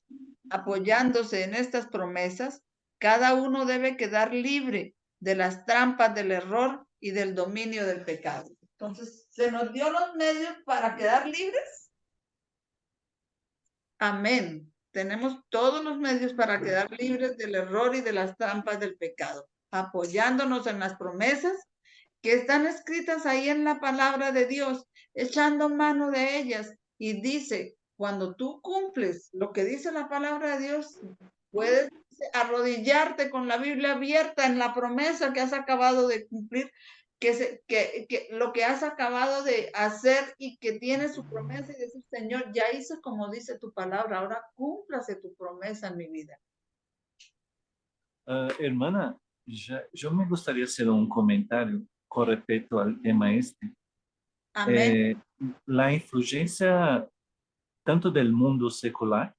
Apoyándose en estas promesas, cada uno debe quedar libre de las trampas del error y del dominio del pecado. Entonces, se nos dio los medios para quedar libres. Amén. Tenemos todos los medios para quedar libres del error y de las trampas del pecado, apoyándonos en las promesas que están escritas ahí en la palabra de Dios, echando mano de ellas. Y dice, cuando tú cumples lo que dice la palabra de Dios, puedes arrodillarte con la Biblia abierta en la promesa que has acabado de cumplir, que lo que has acabado de hacer y que tiene su promesa y decir, Señor, ya hice como dice tu palabra, ahora cúmplase tu promesa en mi vida. Hermana, yo me gustaría hacer un comentario con respecto al tema este. Amén. La influencia tanto del mundo secular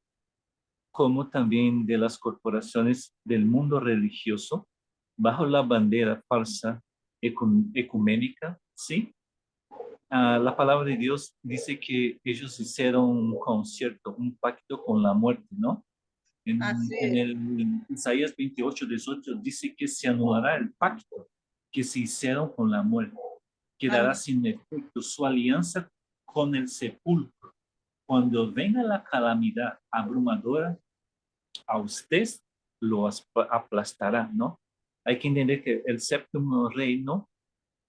como también de las corporaciones del mundo religioso bajo la bandera falsa ecuménica, ¿sí? La palabra de Dios dice que ellos hicieron un concierto, un pacto con la muerte, ¿no? En el Isaías 28:18 dice que se anulará el pacto que se hicieron con la muerte. Quedará Amén. sin efecto su alianza con el sepulcro. Cuando venga la calamidad abrumadora, a usted lo aplastará, ¿no? Hay que entender que el séptimo reino,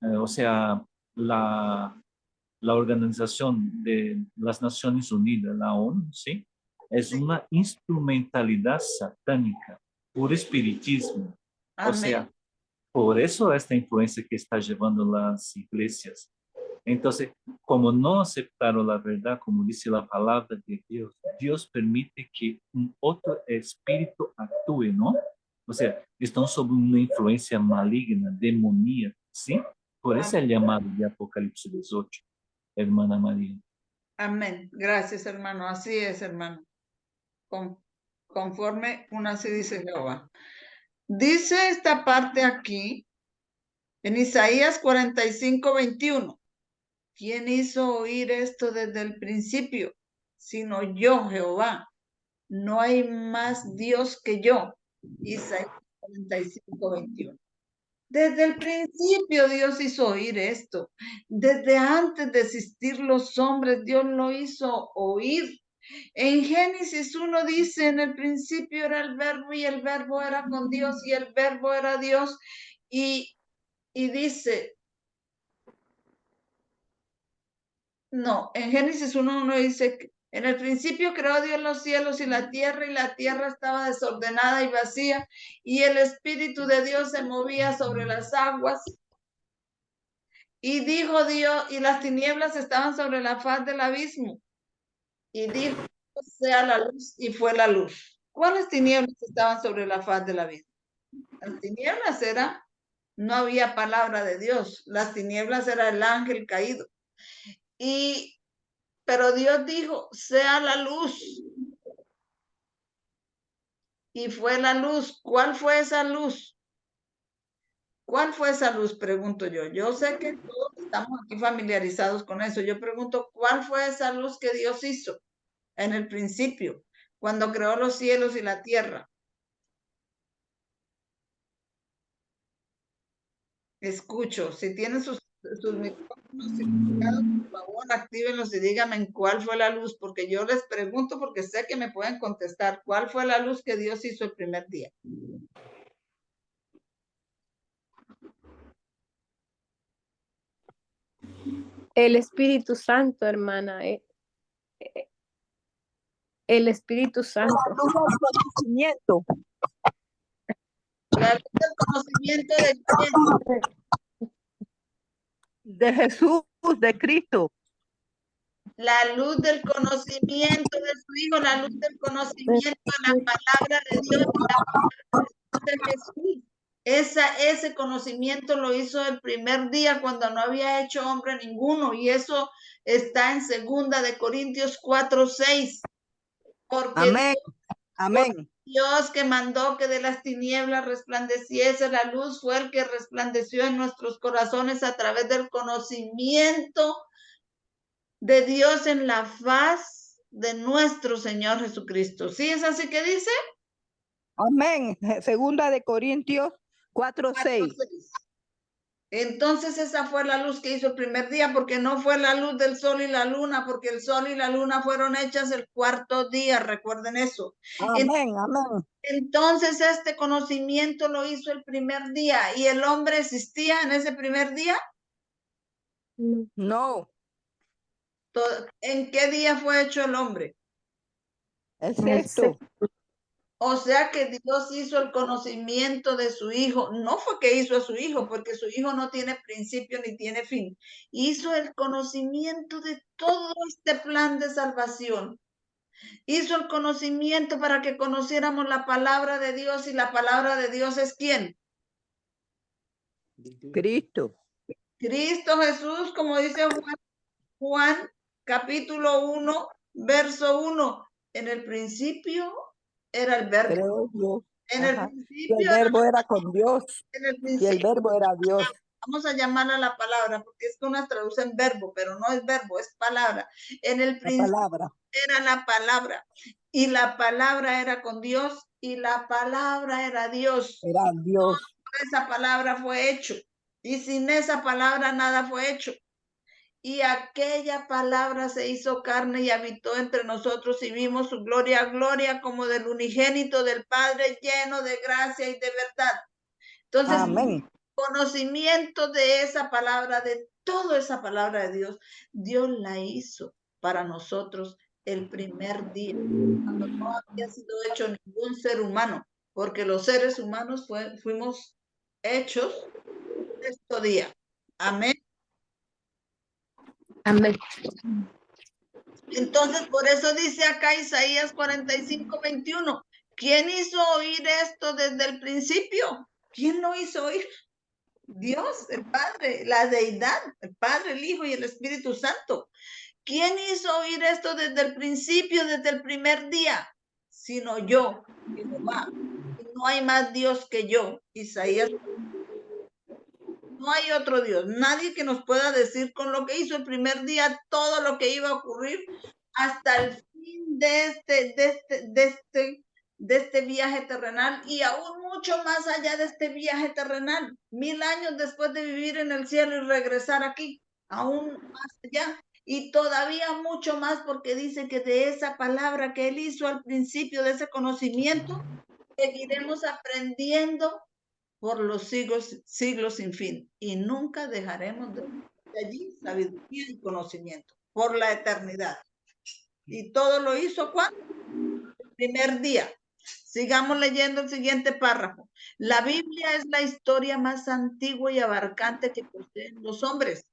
o sea, la Organización de las Naciones Unidas, la ONU, ¿sí? Es una instrumentalidad satánica, puro espiritismo. O Amén. sea, por eso esta influencia que está llevando las iglesias. Entonces, como no aceptaron la verdad, como dice la palabra de Dios, Dios permite que un otro espíritu actúe, ¿no? O sea, están sob una influencia maligna, demoníaca, ¿sí? Por eso el llamado de Apocalipsis 18, hermana María. Amén. Gracias, hermano. Así es, hermano. Conforme una así dice Jehová. Dice esta parte aquí, en Isaías 45:21. ¿Quién hizo oír esto desde el principio? Sino yo, Jehová. No hay más Dios que yo. Isaías 45:21. Desde el principio Dios hizo oír esto. Desde antes de existir los hombres, Dios lo hizo oír. En Génesis 1 dice, en el principio era el verbo y el verbo era con Dios y el verbo era Dios. Y dice, no, en Génesis 1 dice, en el principio creó Dios los cielos y la tierra estaba desordenada y vacía, y el Espíritu de Dios se movía sobre las aguas. Y dijo Dios, y las tinieblas estaban sobre la faz del abismo. Y dijo, sea la luz, y fue la luz. ¿Cuáles tinieblas estaban sobre la faz del abismo? Las tinieblas era, no había palabra de Dios. Las tinieblas era el ángel caído. Pero Dios dijo, sea la luz. Y fue la luz. ¿Cuál fue esa luz? ¿Cuál fue esa luz? Pregunto yo. Yo sé que todos estamos aquí familiarizados con eso. Yo pregunto, ¿cuál fue esa luz que Dios hizo en el principio, cuando creó los cielos y la tierra? Escucho. Si tienen sus micrófonos silenciados, por favor, actívenlos y díganme en cuál fue la luz, porque yo les pregunto porque sé que me pueden contestar. ¿Cuál fue la luz que Dios hizo el primer día? El Espíritu Santo, hermana. El Espíritu Santo. Conocimiento. La luz del conocimiento de quién. De Jesús, de Cristo. La luz del conocimiento de su Hijo, la luz del conocimiento de la palabra de Dios, la palabra de Jesús. Ese conocimiento lo hizo el primer día cuando no había hecho hombre ninguno, y eso está en 2 de Corintios 4:6. Porque Amén. Amén. Dios que mandó que de las tinieblas resplandeciese la luz fue el que resplandeció en nuestros corazones a través del conocimiento de Dios en la faz de nuestro Señor Jesucristo. ¿Sí es así que dice? Amén. 2 de Corintios 4:6. Entonces esa fue la luz que hizo el primer día, porque no fue la luz del sol y la luna, porque el sol y la luna fueron hechas el cuarto día, recuerden eso. Amén, amén. Entonces este conocimiento lo hizo el primer día, ¿y el hombre existía en ese primer día? No. ¿En qué día fue hecho el hombre? El sexto. O sea que Dios hizo el conocimiento de su Hijo. No fue que hizo a su Hijo, porque su Hijo no tiene principio ni tiene fin. Hizo el conocimiento de todo este plan de salvación. Hizo el conocimiento para que conociéramos la palabra de Dios, y la palabra de Dios es ¿quién? Cristo. Cristo Jesús, como dice Juan capítulo 1, verso 1. En el principio era el verbo. Creo Dios. En el Ajá. principio Y el verbo era con Dios. En el Y principio, el verbo era Dios. vamos a llamarla la palabra, porque es que unas traducen verbo, pero no es verbo, es palabra. En el La principio palabra. era la palabra, y la palabra era con Dios, y la palabra era Dios. Era Dios. Esa palabra fue hecho. Y sin esa palabra nada fue hecho. Y aquella palabra se hizo carne y habitó entre nosotros y vimos su gloria, gloria como del unigénito del Padre, lleno de gracia y de verdad. Entonces, Amén. conocimiento de esa palabra, de toda esa palabra de Dios, Dios la hizo para nosotros el primer día, cuando no había sido hecho ningún ser humano, porque los seres humanos fuimos hechos este día. Amén. Amén. Entonces, por eso dice acá Isaías 45:21, ¿quién hizo oír esto desde el principio? ¿Quién lo hizo oír? Dios, el Padre, la deidad, el Padre, el Hijo y el Espíritu Santo. ¿Quién hizo oír esto desde el principio, desde el primer día? Sino yo, Jehová. No hay más Dios que yo. Isaías. No hay otro Dios. Nadie que nos pueda decir con lo que hizo el primer día todo lo que iba a ocurrir hasta el fin de este viaje terrenal y aún mucho más allá de este viaje terrenal. 1000 años después de vivir en el cielo y regresar aquí, aún más allá. Y todavía mucho más porque dice que de esa palabra que él hizo al principio, de ese conocimiento, seguiremos aprendiendo por los siglos sin fin y nunca dejaremos de allí sabiduría y conocimiento por la eternidad. Y todo lo hizo ¿cuándo? El primer día. Sigamos leyendo el siguiente párrafo. La Biblia es la historia más antigua y abarcante que poseen los hombres,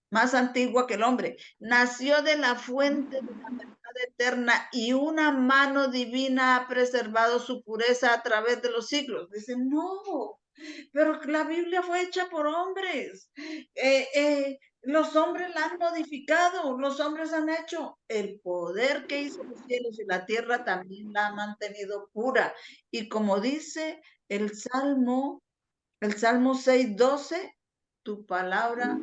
más antigua que el hombre. Nació de la fuente de la verdad eterna y una mano divina ha preservado su pureza a través de los siglos. Dicen, no, pero la Biblia fue hecha por hombres. Los hombres la han modificado, los hombres han hecho. El poder que hizo los cielos y la tierra también la ha mantenido pura. Y como dice el Salmo 6:12, tu palabra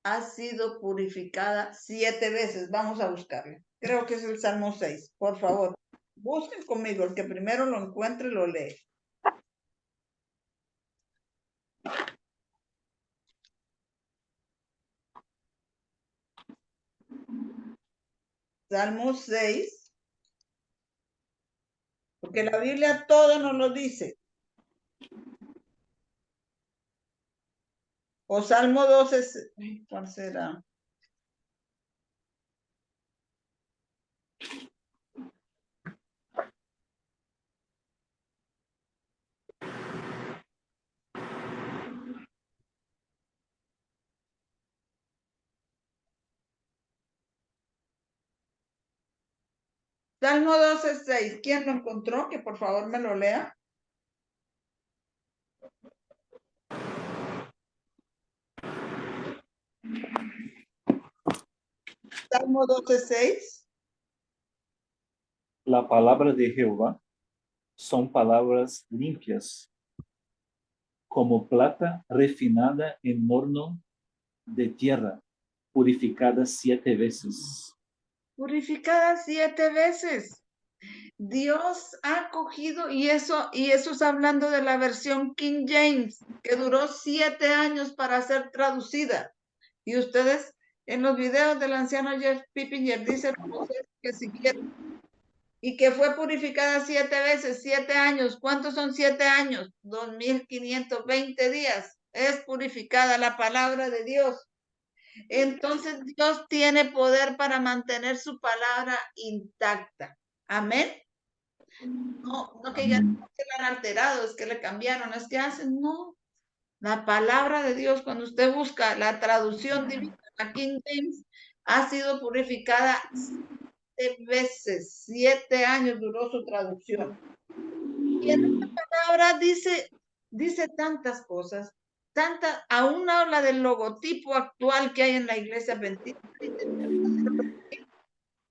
ha sido purificada 7 veces. Vamos a buscarle. Creo que es el Salmo 6. Por favor, busquen conmigo. El que primero lo encuentre lo lee. Salmo 6, porque la Biblia todo nos lo dice. O Salmo 12, ¿cuál será? Salmo 12:6. ¿Quién lo encontró? Que por favor me lo lea. Salmo 12:6. La palabra de Jehová son palabras limpias, como plata refinada en horno de tierra, purificada 7 veces. Purificada 7 veces. Dios ha cogido, y eso es hablando de la versión King James, que duró 7 años para ser traducida. Y ustedes en los videos del anciano Jeff Pippinger dicen que si quieren, y que fue purificada 7 veces, 7 años. ¿Cuántos son 7 años? 2520 días. Es purificada la palabra de Dios. Entonces Dios tiene poder para mantener su palabra intacta. Amén. No que ya no se la han alterado, es que le cambiaron, es que hacen, no. La palabra de Dios, cuando usted busca la traducción divina, la King James, ha sido purificada 7 veces, 7 años duró su traducción. Y en esta palabra dice tantas cosas, aún habla del logotipo actual que hay en la iglesia adventista.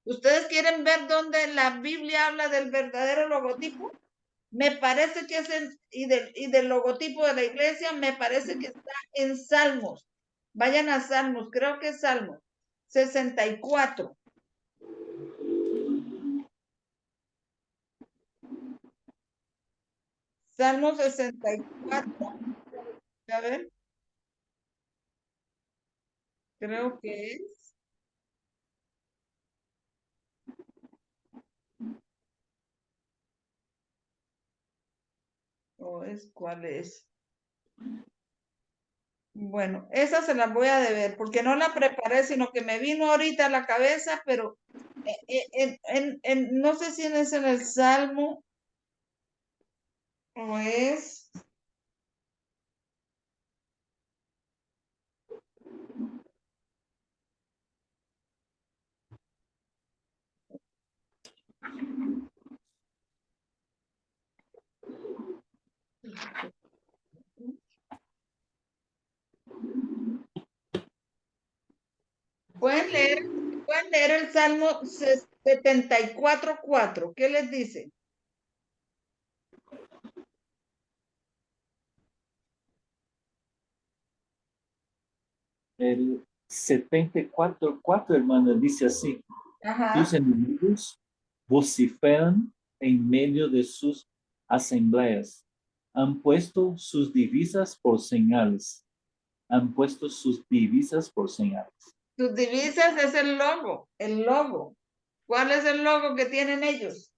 ¿Ustedes quieren ver dónde la Biblia habla del verdadero logotipo? Me parece que es y del logotipo de la iglesia, me parece que está en Salmos. Vayan a Salmos, creo que es Salmos 64. Salmo 64. A ver. Creo que es. ¿O es cuál es? Bueno, esa se las voy a deber porque no la preparé, sino que me vino ahorita a la cabeza, pero no sé si es en el Salmo o es. Pueden leer el Salmo 74:4. ¿Qué les dice? El 74:4, hermana, dice así: Ajá. tus enemigos vociferan en medio de sus asambleas. Han puesto sus divisas por señales. Han puesto sus divisas por señales. Sus divisas es el logo, el logo. ¿Cuál es el logo que tienen ellos?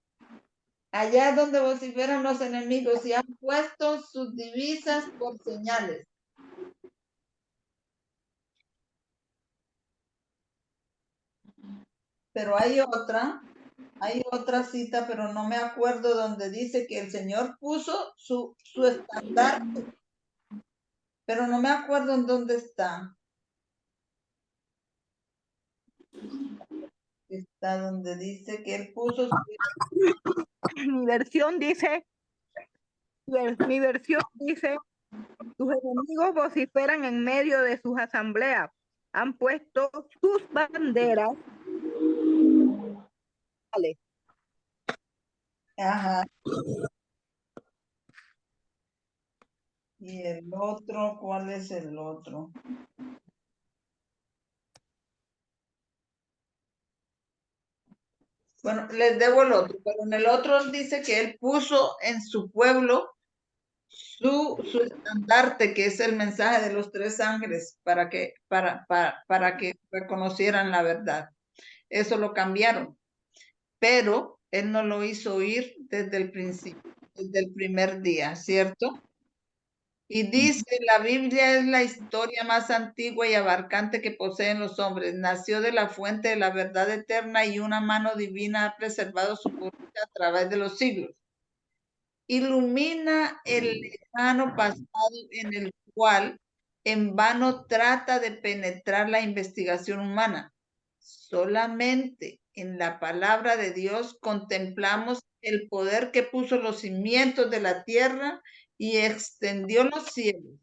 Allá donde vociferan los enemigos y han puesto sus divisas por señales. Pero hay otra cita, pero no me acuerdo, donde dice que el Señor puso su estandarte, pero no me acuerdo en dónde está. Está donde dice que Él puso su... Mi versión dice, mi versión dice, tus enemigos vociferan en medio de sus asambleas. Han puesto sus banderas. Vale. Ajá. Y el otro, ¿cuál es el otro? Bueno, les debo el otro, pero en el otro dice que Él puso en su pueblo su estandarte, que es el mensaje de los 3 ángeles, para que reconocieran la verdad. Eso lo cambiaron, pero Él no lo hizo oír desde el principio, desde el primer día, ¿cierto? Y dice, la Biblia es la historia más antigua y abarcante que poseen los hombres. Nació de la fuente de la verdad eterna y una mano divina ha preservado su poder a través de los siglos. Ilumina el lejano pasado en el cual en vano trata de penetrar la investigación humana. Solamente en la palabra de Dios contemplamos el poder que puso los cimientos de la tierra y extendió los cielos.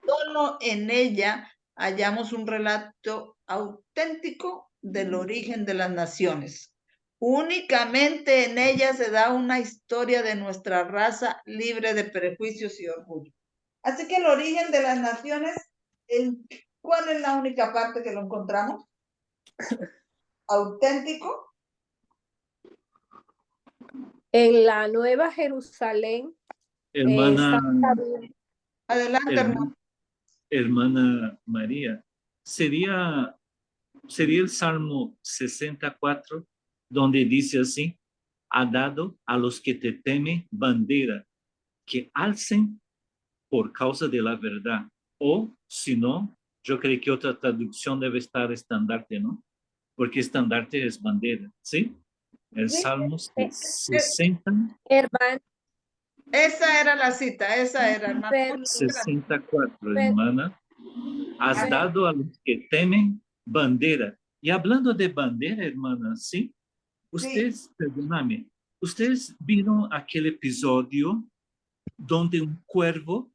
Solo en ella hallamos un relato auténtico del origen de las naciones. Únicamente en ella se da una historia de nuestra raza libre de prejuicios y orgullo. Así que el origen de las naciones, ¿cuál es la única parte que lo encontramos? Auténtico. En la Nueva Jerusalén, Hermana, Adelante, hermano. hermana María, sería el Salmo 64, donde dice así: ha dado a los que te temen bandera, que alcen por causa de la verdad. O, si no, yo creo que otra traducción debe estar estandarte, ¿no? Porque estandarte es bandera, ¿sí? El Salmo 60. hermano, Esa era la cita, esa era, hermano. 64, hermana. Has dado a los que temen bandera. Y hablando de bandera, hermana, ¿sí? Ustedes, perdóname, ustedes vieron aquel episodio donde un cuervo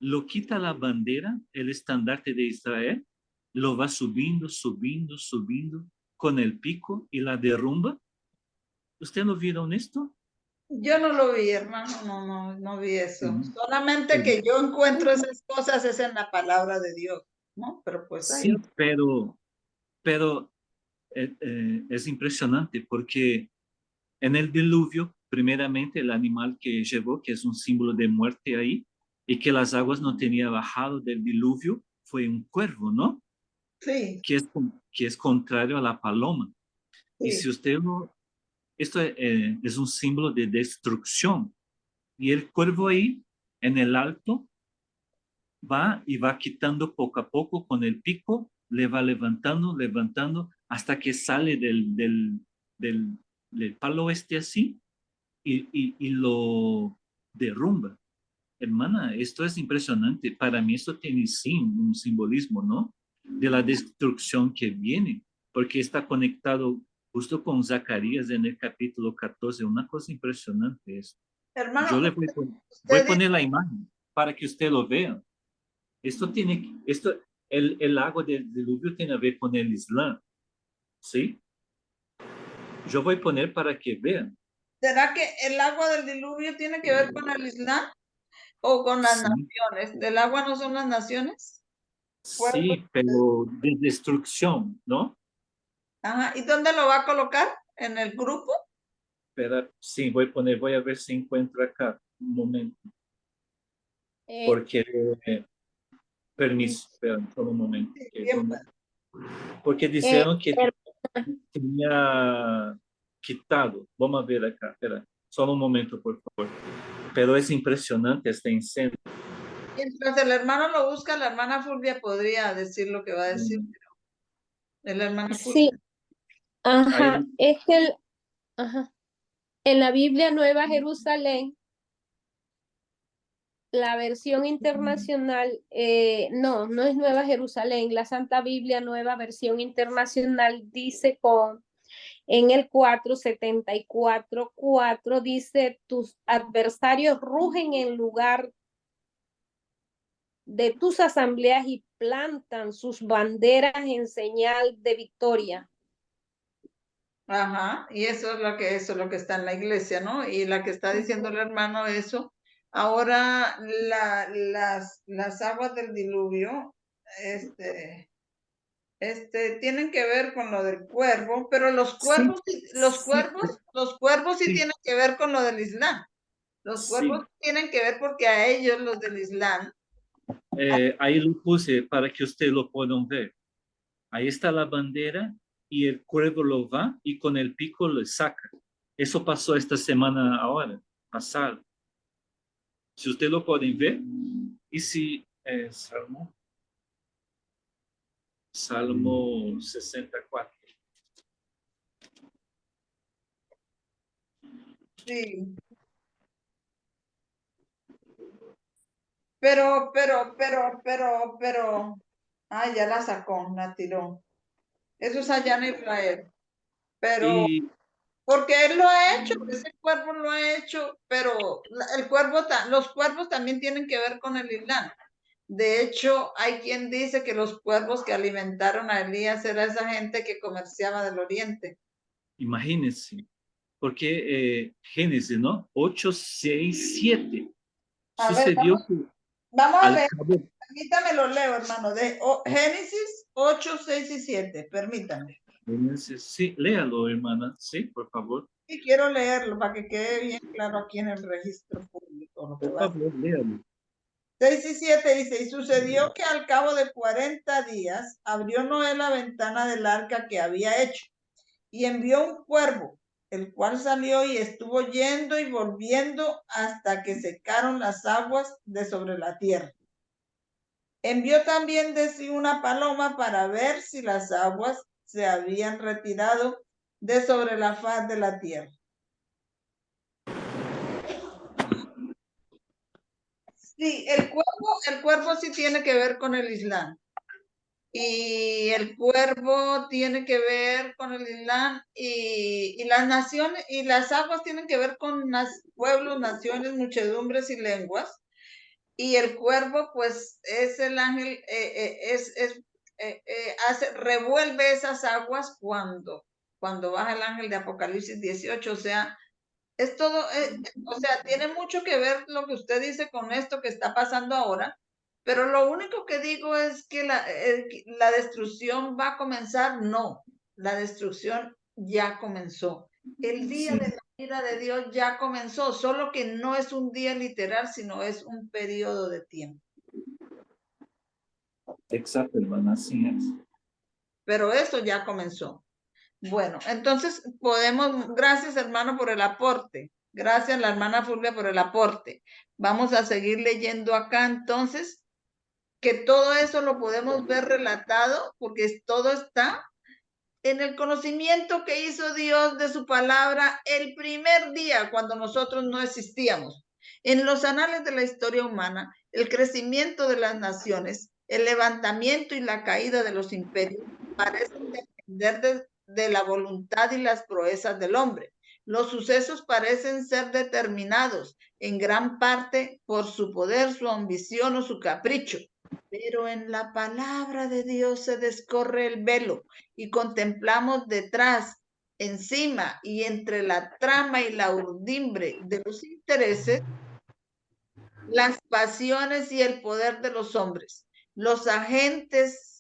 lo quita la bandera, el estandarte de Israel, lo va subiendo, subiendo, subiendo con el pico y la derrumba. ¿Ustedes no vieron esto? Yo no lo vi, hermano, no vi eso. Sí. Solamente que yo encuentro esas cosas es en la palabra de Dios, ¿no? Pero pues hay Sí, pero es impresionante porque en el diluvio, primeramente el animal que llevó, que es un símbolo de muerte ahí, y que las aguas no tenían bajado del diluvio, fue un cuervo, ¿no? Sí, que es contrario a la paloma. Y sí. si usted lo... Esto es un símbolo de destrucción. Y el cuervo ahí, en el alto, va y va quitando poco a poco con el pico, le va levantando, levantando, hasta que sale del palo este así y lo derrumba. Hermana, esto es impresionante. Para mí esto tiene sí un simbolismo, ¿no? De la destrucción que viene, porque está conectado justo con Zacarías en el capítulo 14. Una cosa impresionante es. Yo Hermano, le voy a usted dice, poner la imagen para que usted lo vea. El agua del diluvio tiene a ver con el Islam, ¿sí? Yo voy a poner para que vean. ¿será que el agua del diluvio tiene que ver con el Islam o con las Sí, naciones? ¿El agua no son las naciones? Fuego. sí, pero de destrucción, ¿no? Ajá. ¿Y dónde lo va a colocar? ¿En el grupo? Espera, sí, voy a ver si encuentro acá un momento, Eh, porque, permiso, espera, solo un momento. Sí, Que bien, donde- porque eh, dijeron que her- tenía quitado. Vamos a ver acá, espera, solo un momento, por favor. Pero es impresionante este incendio. Mientras el hermano lo busca, la hermana Fulvia podría decir lo que va a decir. La hermana sí, Fulvia. ajá, Ahí, es que ajá, en la Biblia Nueva Jerusalén, la versión internacional, no es Nueva Jerusalén, la Santa Biblia Nueva Versión Internacional dice en el 474:4 dice, tus adversarios rugen en lugar de tus asambleas y plantan sus banderas en señal de victoria. Ajá, y eso es lo que está en la iglesia, ¿no? Y la que está diciendo el hermano eso. Ahora las aguas del diluvio, tienen que ver con lo del cuervo, pero los sí, cuervos, sí, los cuervos sí sí, tienen que ver con lo del Islam. Los cuervos sí. tienen que ver porque a ellos, los del Islam, Ahí lo puse para que ustedes lo puedan ver. Ahí está la bandera y el cuervo lo va y con el pico lo saca. Eso pasó esta semana ahora, pasada. Si ustedes lo pueden ver, y si Salmo 64. sí. Ay, ya la sacó, la tiró. Eso es allá en Israel. Pero, Y porque él lo ha hecho, ese cuervo lo ha hecho, pero los cuervos también tienen que ver con el Islam. De hecho, hay quien dice que los cuervos que alimentaron a Elías era esa gente que comerciaba del oriente. imagínense, porque Génesis, ¿no? 8, 6, 7. A ver, Sucedió que vamos a al leer, cabo, permítame lo leo, hermano, Génesis 8, 6 y 7, permítame. sí, léalo, hermana, sí, por favor, Y quiero leerlo para que quede bien claro aquí en el registro público lo que por va a favor, léalo. 6 y 7 dice, y sucedió que al cabo de 40 días abrió Noé la ventana del arca que había hecho y envió un cuervo, el cual salió y estuvo yendo y volviendo hasta que secaron las aguas de sobre la tierra. Envió también de sí una paloma para ver si las aguas se habían retirado de sobre la faz de la tierra. Sí, el cuervo sí tiene que ver con el Islam. Y el cuervo tiene que ver con el Islam y las naciones y las aguas tienen que ver con pueblos, naciones, muchedumbres y lenguas. Y el cuervo, pues, es el ángel, revuelve esas aguas cuando baja el ángel de Apocalipsis 18. O sea, es todo, o sea, tiene mucho que ver lo que usted dice con esto que está pasando ahora, pero lo único que digo es que la destrucción va a comenzar. No, la destrucción ya comenzó. El día Sí, de la ira de Dios ya comenzó, solo que no es un día literal, sino es un periodo de tiempo. exacto, hermana, así es. pero eso ya comenzó. Bueno, entonces podemos, gracias hermano por el aporte, gracias la hermana Fulvia por el aporte. Vamos a seguir leyendo acá entonces, que todo eso lo podemos ver relatado, porque todo está en el conocimiento que hizo Dios de su palabra el primer día cuando nosotros no existíamos. En los anales de la historia humana, el crecimiento de las naciones, el levantamiento y la caída de los imperios parecen depender de la voluntad y las proezas del hombre. Los sucesos parecen ser determinados en gran parte por su poder, su ambición o su capricho. Pero en la palabra de Dios se descorre el velo y contemplamos detrás, encima y entre la trama y la urdimbre de los intereses, las pasiones y el poder de los hombres, los agentes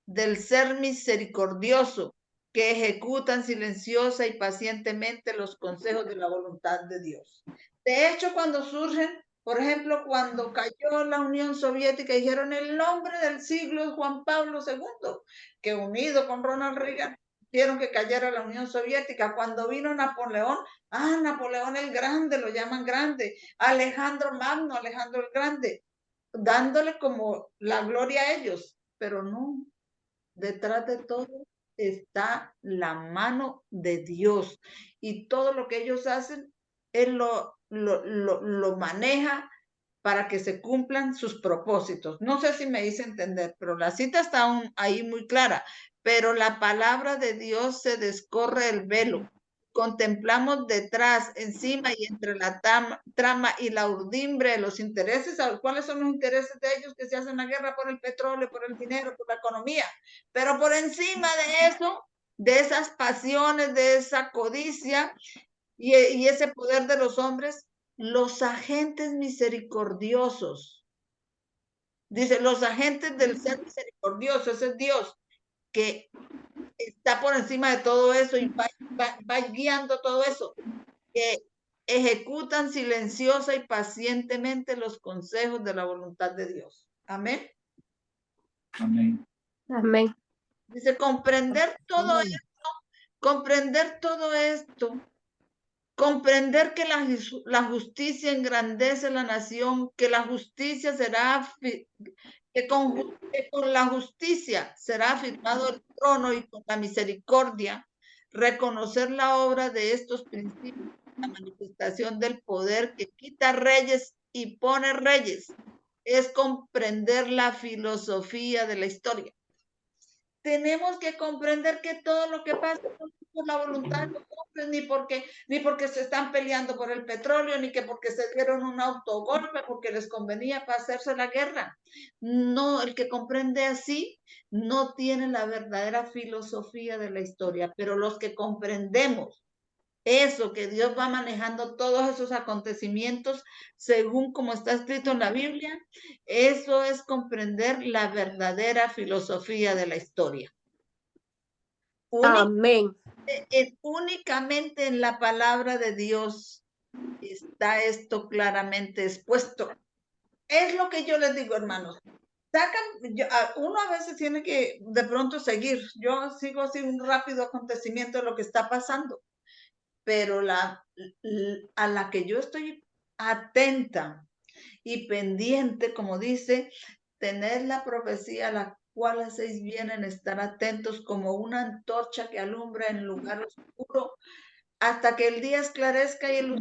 del ser misericordioso que ejecutan silenciosa y pacientemente los consejos de la voluntad de Dios. De hecho, cuando surgen, por ejemplo, cuando cayó la Unión Soviética, dijeron el nombre del siglo es Juan Pablo II, que unido con Ronald Reagan, hicieron que cayera la Unión Soviética. Cuando vino Napoleón, Napoleón el Grande, lo llaman grande, Alejandro Magno, Alejandro el Grande, dándole como la gloria a ellos, pero no, detrás de todo está la mano de Dios y todo lo que ellos hacen, Él lo maneja para que se cumplan sus propósitos. No sé si me hice entender, pero la cita está ahí muy clara, pero la palabra de Dios se descorre el velo. Contemplamos detrás, encima y entre la trama y la urdimbre de los intereses. ¿Cuáles son los intereses de ellos que se hacen la guerra por el petróleo, por el dinero, por la economía? Pero por encima de eso, de esas pasiones, de esa codicia y ese poder de los hombres, los agentes misericordiosos. Dice, los agentes del ser misericordioso, ese es Dios, que está por encima de todo eso y va guiando todo eso, que ejecutan silenciosa y pacientemente los consejos de la voluntad de Dios. Amén. Amén. Amén. Dice, comprender todo esto, comprender que la justicia engrandece la nación, que la justicia será, que con la justicia será afirmado el trono y con la misericordia, reconocer la obra de estos principios, la manifestación del poder que quita reyes y pone reyes, es comprender la filosofía de la historia. Tenemos que comprender que todo lo que pasa no es por la voluntad de los hombres, ni porque se están peleando por el petróleo, ni que porque se dieron un autogolpe, porque les convenía para hacerse la guerra. No, el que comprende así no tiene la verdadera filosofía de la historia, pero los que comprendemos eso, que Dios va manejando todos esos acontecimientos según como está escrito en la Biblia, eso es comprender la verdadera filosofía de la historia. Amén. Únicamente en la palabra de Dios está esto claramente expuesto. Es lo que yo les digo, hermanos. Uno a veces tiene que de pronto seguir. Yo sigo así un rápido acontecimiento de lo que está pasando. Pero a la que yo estoy atenta y pendiente, como dice, tener la profecía a la cual hacéis bien en estar atentos como una antorcha que alumbra en lugar oscuro hasta que el día esclarezca y el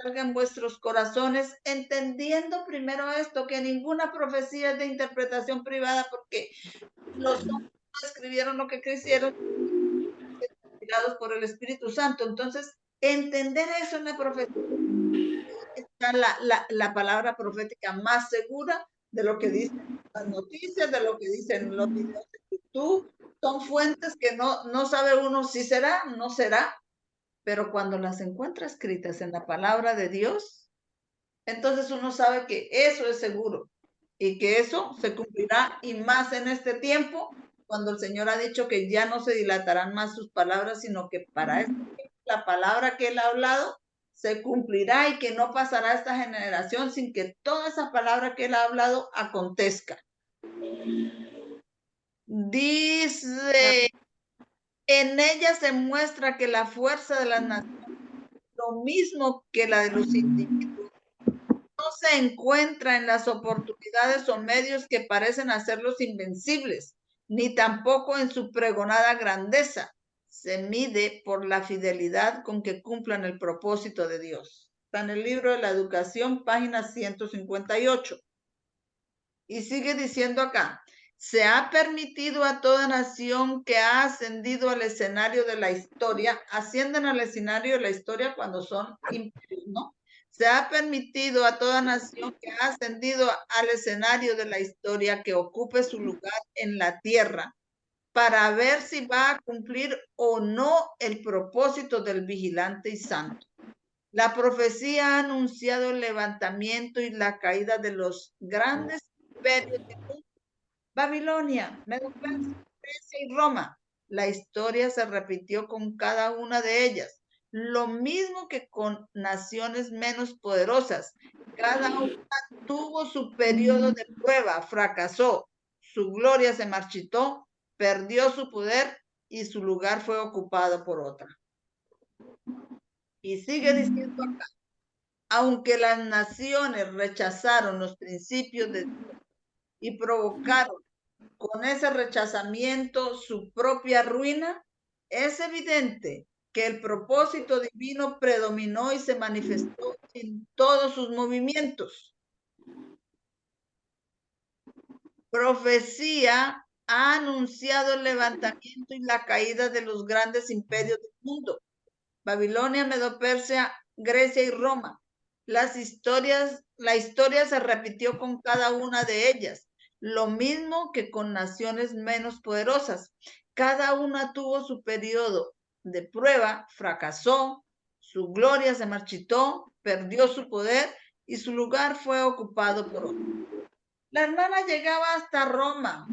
salga en vuestros corazones, entendiendo primero esto, que ninguna profecía es de interpretación privada porque los hombres escribieron lo que quisieron inspirados por el Espíritu Santo. Entonces, entender eso en la profecía está la palabra profética más segura de lo que dicen las noticias, de lo que dicen los videos de YouTube. Son fuentes que no sabe uno si será, no será, pero cuando las encuentra escritas en la palabra de Dios, entonces uno sabe que eso es seguro y que eso se cumplirá, y más en este tiempo, cuando el Señor ha dicho que ya no se dilatarán más sus palabras, sino que para este tiempo, la palabra que Él ha hablado se cumplirá y que no pasará esta generación sin que toda esa palabra que Él ha hablado acontezca. Dice, en ella se muestra que la fuerza de las naciones, lo mismo que la de los individuos, no se encuentra en las oportunidades o medios que parecen hacerlos invencibles, ni tampoco en su pregonada grandeza. Se mide por la fidelidad con que cumplan el propósito de Dios. Está en el libro de la educación, página 158. Y sigue diciendo acá, se ha permitido a toda nación que ha ascendido al escenario de la historia, ascienden al escenario de la historia cuando son imperios, ¿no? Se ha permitido a toda nación que ha ascendido al escenario de la historia que ocupe su lugar en la tierra para ver si va a cumplir o no el propósito del vigilante y santo. La profecía ha anunciado el levantamiento y la caída de los grandes imperios del mundo. Babilonia, Medo-Persia, Grecia y Roma. La historia se repitió con cada una de ellas. Lo mismo que con naciones menos poderosas. Cada una tuvo su periodo de prueba, fracasó. Su gloria se marchitó, perdió su poder y su lugar fue ocupado por otra. Y sigue diciendo acá, aunque las naciones rechazaron los principios de Dios y provocaron con ese rechazamiento su propia ruina, es evidente que el propósito divino predominó y se manifestó en todos sus movimientos. Profecía ha anunciado el levantamiento y la caída de los grandes imperios del mundo. Babilonia, Medo-Persia, Grecia y Roma. La historia se repitió con cada una de ellas, lo mismo que con naciones menos poderosas. Cada una tuvo su periodo de prueba, fracasó, su gloria se marchitó, perdió su poder y su lugar fue ocupado por otro. La hermana llegaba hasta Roma,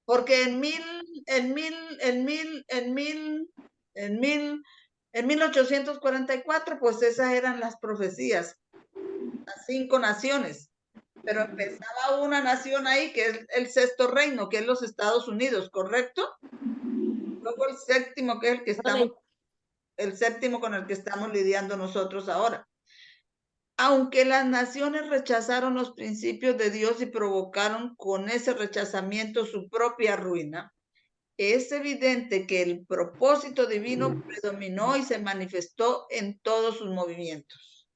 porque en 1844, pues esas eran las profecías, las 5 naciones, pero empezaba una nación ahí que es el sexto reino, que es los Estados Unidos, ¿correcto? Luego el séptimo, que es el séptimo con el que estamos lidiando nosotros ahora. Aunque las naciones rechazaron los principios de Dios y provocaron con ese rechazamiento su propia ruina, es evidente que el propósito divino predominó y se manifestó en todos sus movimientos.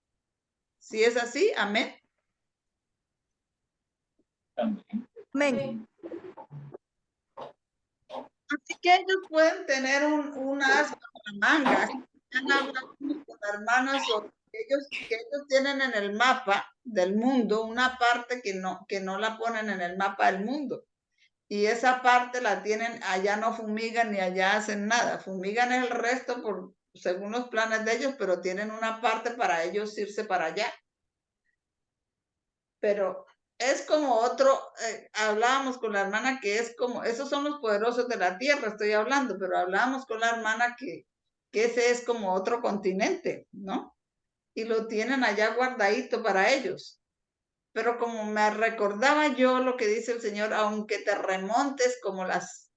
Si es así, amén. Amén. Así que ellos pueden tener un as con la manga. Están hablando con hermanas sobre que ellos tienen en el mapa del mundo una parte que no la ponen en el mapa del mundo. Y esa parte la tienen, allá no fumigan ni allá hacen nada. Fumigan el resto según los planes de ellos, pero tienen una parte para ellos irse para allá. Pero es como otro, hablábamos con la hermana que es como, esos son los poderosos de la tierra, estoy hablando, pero hablábamos con la hermana que ese es como otro continente, ¿no? Y lo tienen allá guardadito para ellos. Pero como me recordaba yo lo que dice el Señor, aunque te remontes como las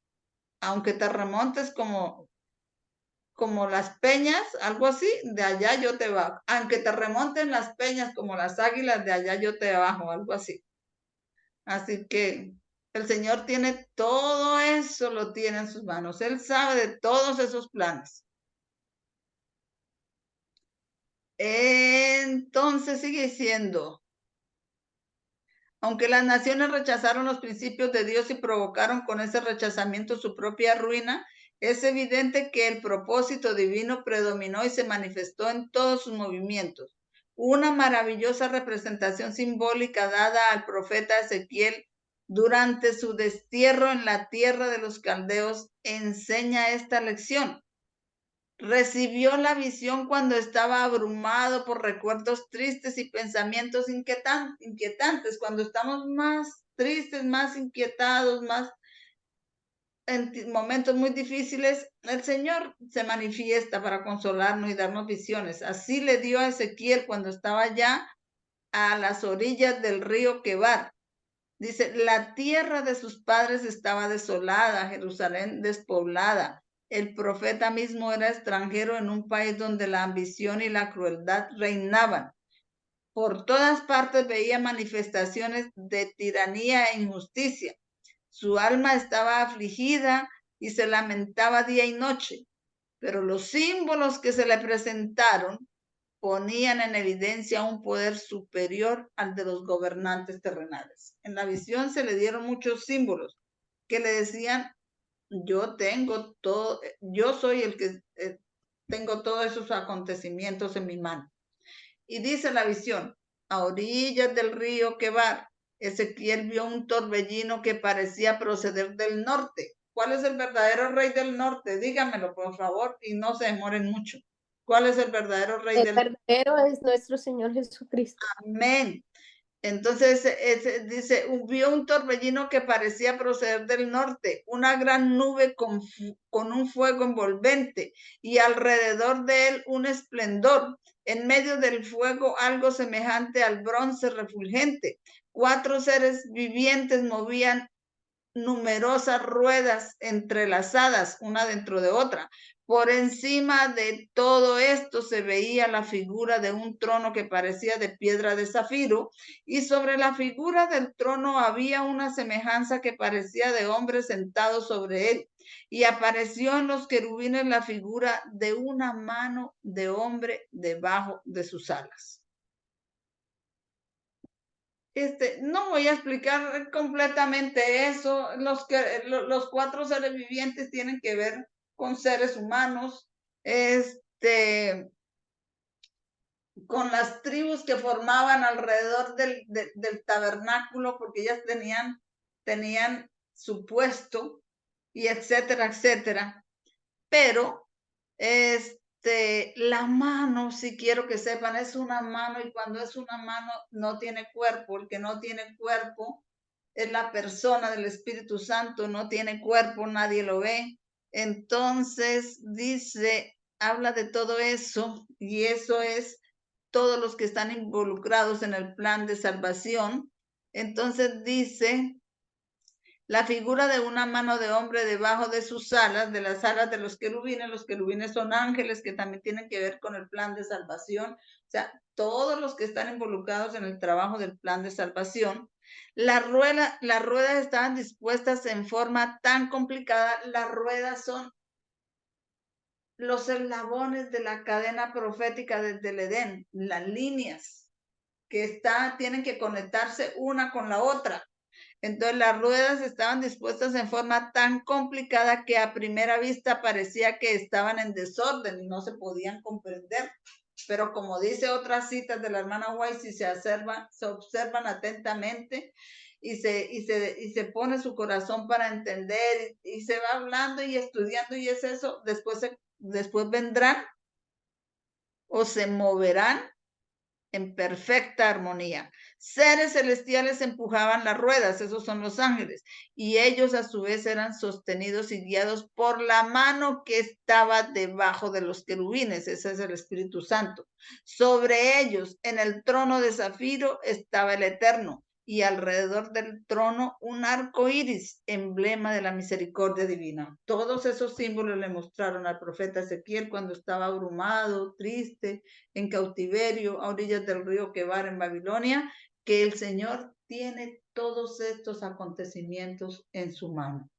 peñas, algo así, de allá yo te bajo. Aunque te remonten las peñas como las águilas, de allá yo te bajo, algo así. Así que el Señor tiene todo eso, lo tiene en sus manos. Él sabe de todos esos planes. Entonces sigue diciendo, aunque las naciones rechazaron los principios de Dios y provocaron con ese rechazamiento su propia ruina, es evidente que el propósito divino predominó y se manifestó en todos sus movimientos. Una maravillosa representación simbólica dada al profeta Ezequiel durante su destierro en la tierra de los caldeos enseña esta lección. Recibió la visión cuando estaba abrumado por recuerdos tristes y pensamientos inquietantes, cuando estamos más tristes, más inquietados, más en momentos muy difíciles, el Señor se manifiesta para consolarnos y darnos visiones. Así le dio a Ezequiel cuando estaba ya a las orillas del río Quebar. Dice, la tierra de sus padres estaba desolada, Jerusalén despoblada. El profeta mismo era extranjero en un país donde la ambición y la crueldad reinaban. Por todas partes veía manifestaciones de tiranía e injusticia. Su alma estaba afligida y se lamentaba día y noche, pero los símbolos que se le presentaron ponían en evidencia un poder superior al de los gobernantes terrenales. En la visión se le dieron muchos símbolos que le decían, yo tengo todo, yo soy el que tengo todos esos acontecimientos en mi mano. Y dice la visión, a orillas del río Quebar, Ezequiel vio un torbellino que parecía proceder del norte. ¿Cuál es el verdadero rey del norte? Dígamelo, por favor, y no se demoren mucho. ¿Cuál es el verdadero rey El del norte? verdadero es nuestro Señor Jesucristo. Amén. Entonces dice, vio un torbellino que parecía proceder del norte, una gran nube con un fuego envolvente y alrededor de él un esplendor. En medio del fuego algo semejante al bronce refulgente. 4 seres vivientes movían numerosas ruedas entrelazadas una dentro de otra. Por encima de todo esto se veía la figura de un trono que parecía de piedra de zafiro, y sobre la figura del trono había una semejanza que parecía de hombre sentado sobre él, y apareció en los querubines la figura de una mano de hombre debajo de sus alas. No voy a explicar completamente eso. Los 4 seres vivientes tienen que ver con seres humanos, con las tribus que formaban alrededor del tabernáculo, porque ellas tenían su puesto, y etcétera, etcétera. Pero la mano, si quiero que sepan, es una mano, y cuando es una mano no tiene cuerpo. El que no tiene cuerpo es la persona del Espíritu Santo, no tiene cuerpo, nadie lo ve. Entonces dice, habla de todo eso, y eso es todos los que están involucrados en el plan de salvación. Entonces dice, la figura de una mano de hombre debajo de sus alas, de las alas de los querubines. Los querubines son ángeles que también tienen que ver con el plan de salvación. O sea, todos los que están involucrados en el trabajo del plan de salvación. Las ruedas estaban dispuestas en forma tan complicada. Las ruedas son los eslabones de la cadena profética desde el Edén, las líneas que tienen que conectarse una con la otra. Entonces las ruedas estaban dispuestas en forma tan complicada que a primera vista parecía que estaban en desorden y no se podían comprender. Pero como dice otras citas de la hermana White, si se observan atentamente y se pone su corazón para entender, y se va hablando y estudiando, y es eso, después vendrán o se moverán en perfecta armonía. Seres celestiales empujaban las ruedas, esos son los ángeles, y ellos a su vez eran sostenidos y guiados por la mano que estaba debajo de los querubines. Ese es el Espíritu Santo. Sobre ellos, en el trono de zafiro, estaba el Eterno, y alrededor del trono un arco iris, emblema de la misericordia divina. Todos esos símbolos le mostraron al profeta Ezequiel cuando estaba abrumado, triste, en cautiverio, a orillas del río Quebar en Babilonia, que el Señor tiene todos estos acontecimientos en su mano.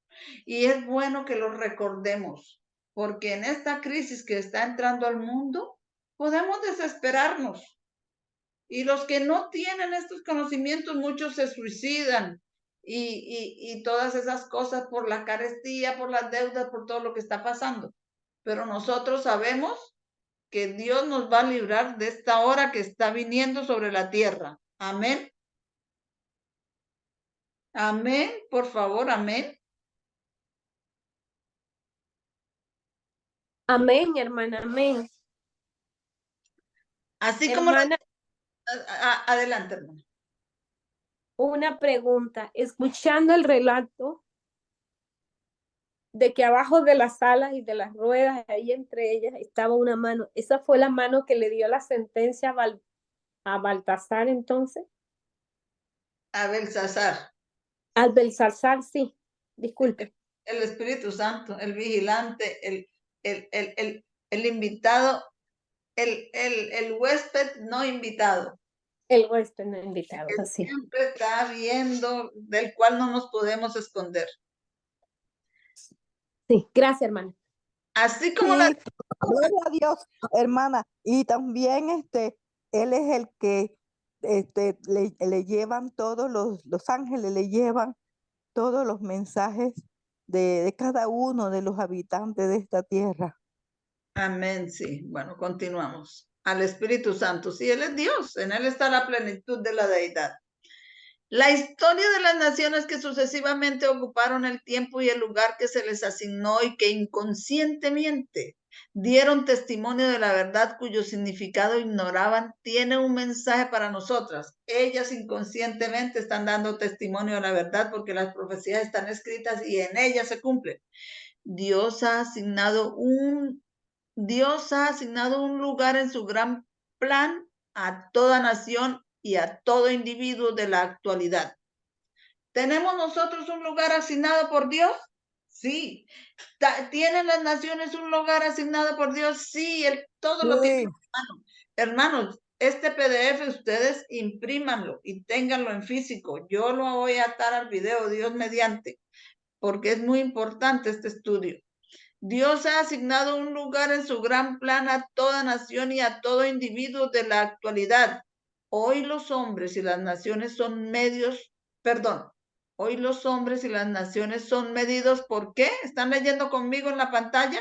Y es bueno que los recordemos, porque en esta crisis que está entrando al mundo, podemos desesperarnos. Y los que no tienen estos conocimientos, muchos se suicidan, y todas esas cosas por la carestía, por las deudas, por todo lo que está pasando. Pero nosotros sabemos que Dios nos va a librar de esta hora que está viniendo sobre la tierra. Amén. Amén, por favor, amén. Amén, hermana, amén. Así como Hermana, adelante, hermana. una pregunta. Escuchando el relato de que abajo de las alas y de las ruedas, ahí entre ellas, estaba una mano. ¿Esa fue la mano que le dio la sentencia a Baltasar entonces? A Belsasar. Al Belsasar, sí. Disculpe. El Espíritu Santo, el vigilante, el invitado, el huésped no invitado. El huésped no invitado, Que así. siempre está viendo, del cual no nos podemos esconder. Sí, gracias, hermana. Así como Sí, la... gloria a Dios, hermana. Y también él es el que le llevan todos los ángeles, le llevan todos los mensajes de cada uno de los habitantes de esta tierra. Amén, sí. Bueno, continuamos. Al Espíritu Santo. Sí, Él es Dios. En Él está la plenitud de la deidad. La historia de las naciones que sucesivamente ocuparon el tiempo y el lugar que se les asignó y que inconscientemente dieron testimonio de la verdad cuyo significado ignoraban, tiene un mensaje para nosotras. Ellas inconscientemente están dando testimonio de la verdad porque las profecías están escritas y en ellas se cumplen. Dios ha asignado un lugar en su gran plan a toda nación y a todo individuo de la actualidad. ¿Tenemos nosotros un lugar asignado por Dios? Sí. ¿Tienen las naciones un lugar asignado por Dios? Sí. Todo lo que... Hermanos, este PDF ustedes imprímanlo y ténganlo en físico. Yo lo voy a atar al video, Dios mediante, porque es muy importante este estudio. Dios ha asignado un lugar en su gran plan a toda nación y a todo individuo de la actualidad. Hoy los hombres y las naciones son hoy los hombres y las naciones son medidos ¿por qué? ¿Están leyendo conmigo en la pantalla?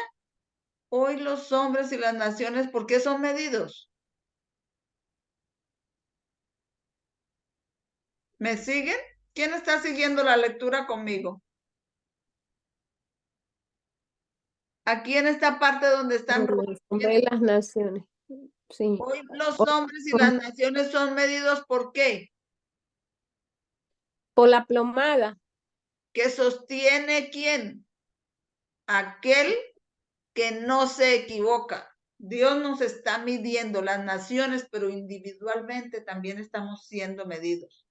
Hoy los hombres y las naciones, ¿por qué son medidos? ¿Me siguen? ¿Quién está siguiendo la lectura conmigo? Aquí en esta parte donde están... Sobre las naciones. Sí. Hoy los hombres y las naciones son medidos ¿por qué? Por la plomada. ¿Que sostiene quién? Aquel que no se equivoca. Dios nos está midiendo las naciones, pero individualmente también estamos siendo medidos.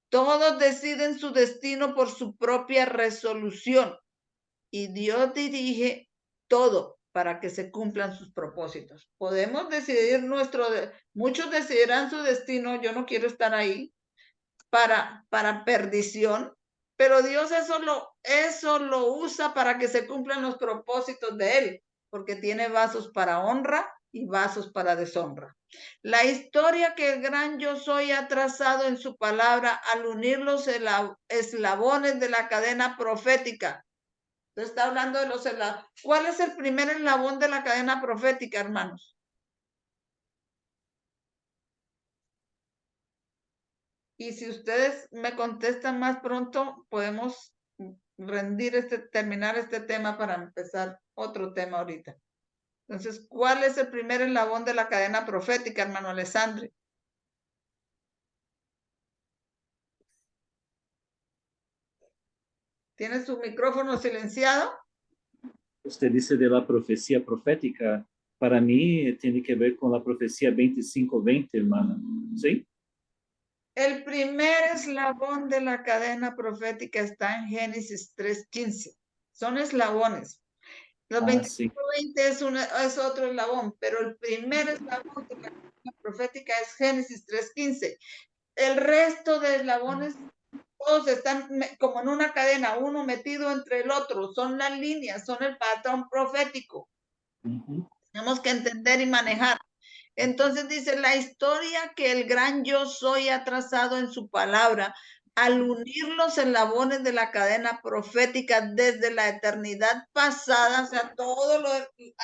Todos deciden su destino por su propia resolución y Dios dirige todo para que se cumplan sus propósitos. Podemos decidir muchos decidirán su destino, yo no quiero estar ahí, para perdición, pero Dios eso lo usa para que se cumplan los propósitos de Él, porque tiene vasos para honra y vasos para deshonra. La historia que el gran yo soy ha trazado en su palabra al unir los eslabones de la cadena profética. Entonces está hablando de los eslabones. ¿Cuál es el primer eslabón de la cadena profética, hermanos? Y si ustedes me contestan más pronto, podemos terminar este tema para empezar otro tema ahorita. Entonces, ¿cuál es el primer eslabón de la cadena profética, hermano Alessandro? ¿Tiene su micrófono silenciado? Usted dice de la profecía profética. Para mí tiene que ver con la profecía 25:20, hermana. ¿Sí? El primer eslabón de la cadena profética está en Génesis 3:15. Son eslabones. Los 25:20 es otro eslabón, pero el primer eslabón de la cadena profética es Génesis 3:15. El resto de eslabones, todos están como en una cadena, uno metido entre el otro. Son las líneas, son el patrón profético. Tenemos que entender y manejar. Entonces dice, la historia que el gran yo soy ha trazado en su palabra, al unir los eslabones de la cadena profética desde la eternidad pasada, o sea, todo lo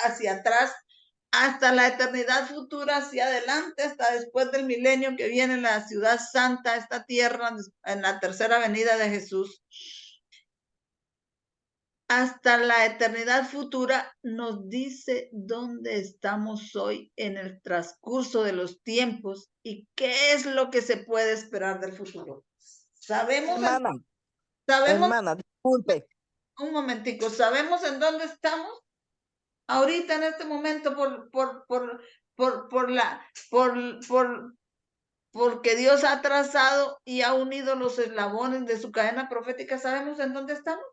hacia atrás, hasta la eternidad futura, hacia adelante, hasta después del milenio que viene la ciudad santa, esta tierra, en la tercera venida de Jesús. Hasta la eternidad futura nos dice dónde estamos hoy en el transcurso de los tiempos y qué es lo que se puede esperar del futuro. Sabemos, hermana, disculpe. Un momentico, ¿sabemos en dónde estamos? Ahorita en este momento por porque Dios ha trazado y ha unido los eslabones de su cadena profética. ¿Sabemos en dónde estamos?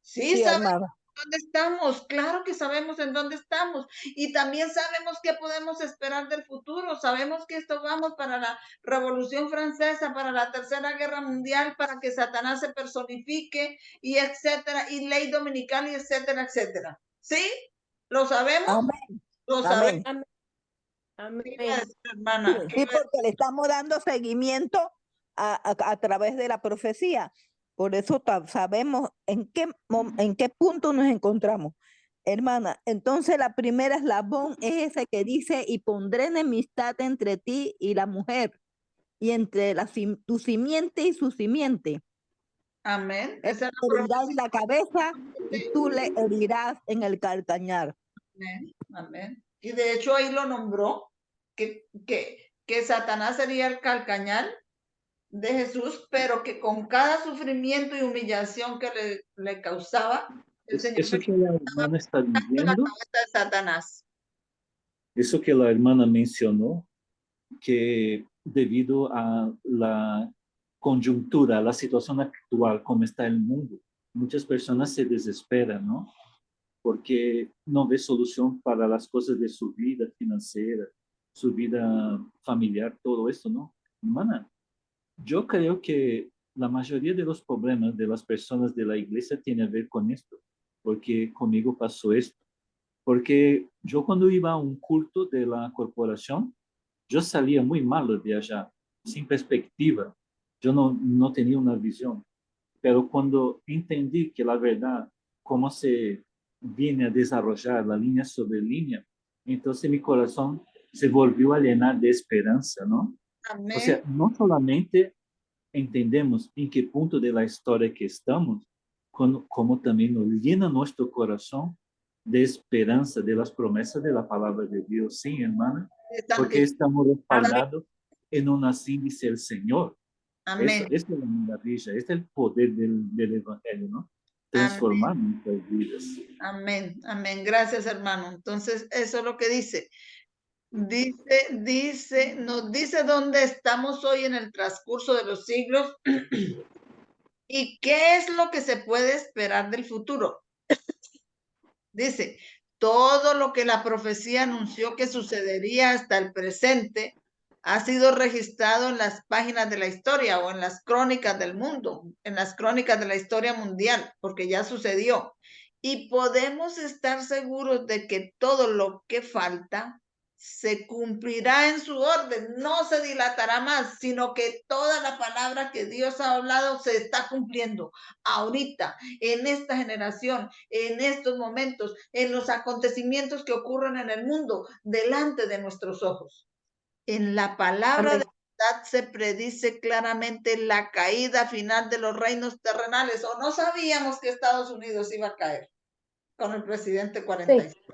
Sí, Sí, sabemos hermana. dónde estamos, claro que sabemos en dónde estamos y también sabemos qué podemos esperar del futuro, sabemos que esto vamos para la Revolución Francesa, para la Tercera Guerra Mundial, para que Satanás se personifique y etcétera, y ley dominical y etcétera, etcétera. ¿Sí? ¿Lo sabemos? Amén. Lo sabemos. Amén. Amén. ¿Qué iba a Amén. decir, hermana? Sí, porque le estamos dando seguimiento a través de la profecía. Por eso sabemos en qué punto nos encontramos. Hermana, entonces la primera eslabón es ese que dice, y pondré enemistad entre ti y la mujer, y entre tu simiente y su simiente. Amén. Él Esa es te la herirá en profecía. la cabeza y tú le herirás en el calcañar. Amén. Amén. Y de hecho ahí lo nombró, que Satanás sería el calcañar de Jesús, pero que con cada sufrimiento y humillación que le causaba, el Señor Eso le que la hermana está quitaba la diciendo, cabeza de Satanás. eso que la hermana mencionó, que debido a la coyuntura, a la situación actual, como está el mundo, muchas personas se desesperan, ¿no? Porque no ve solución para las cosas de su vida financiera, su vida familiar, todo esto, ¿no? Hermana, yo creo que la mayoría de los problemas de las personas de la iglesia tiene a ver con esto, porque conmigo pasó esto. Porque yo cuando iba a un culto de la corporación, yo salía muy malo de allá, sin perspectiva. Yo no tenía una visión. Pero cuando entendí que la verdad, cómo se viene a desarrollar la línea sobre línea, entonces mi corazón se volvió a llenar de esperanza, ¿no? O sea, Amén. no solamente entendemos en qué punto de la historia que estamos, como también nos llena nuestro corazón de esperanza de las promesas de la palabra de Dios, sí, hermana, De porque santificar. estamos respaldados en una síndice del Señor. Eso, Amén. esta es la maravilla, este es el poder del Evangelio, ¿no? Amén. Transformar nuestras vidas. Amén. Amén. Gracias, hermano. Entonces, eso es lo que dice. Nos dice dónde estamos hoy en el transcurso de los siglos y qué es lo que se puede esperar del futuro. Dice, todo lo que la profecía anunció que sucedería hasta el presente ha sido registrado en las páginas de la historia o en las crónicas del mundo, en las crónicas de la historia mundial, porque ya sucedió. Y podemos estar seguros de que todo lo que falta se cumplirá en su orden, no se dilatará más, sino que toda la palabra que Dios ha hablado se está cumpliendo ahorita, en esta generación, en estos momentos, en los acontecimientos que ocurren en el mundo, delante de nuestros ojos. En la palabra de verdad se predice claramente la caída final de los reinos terrenales, o no sabíamos que Estados Unidos iba a caer con el presidente 45. Sí.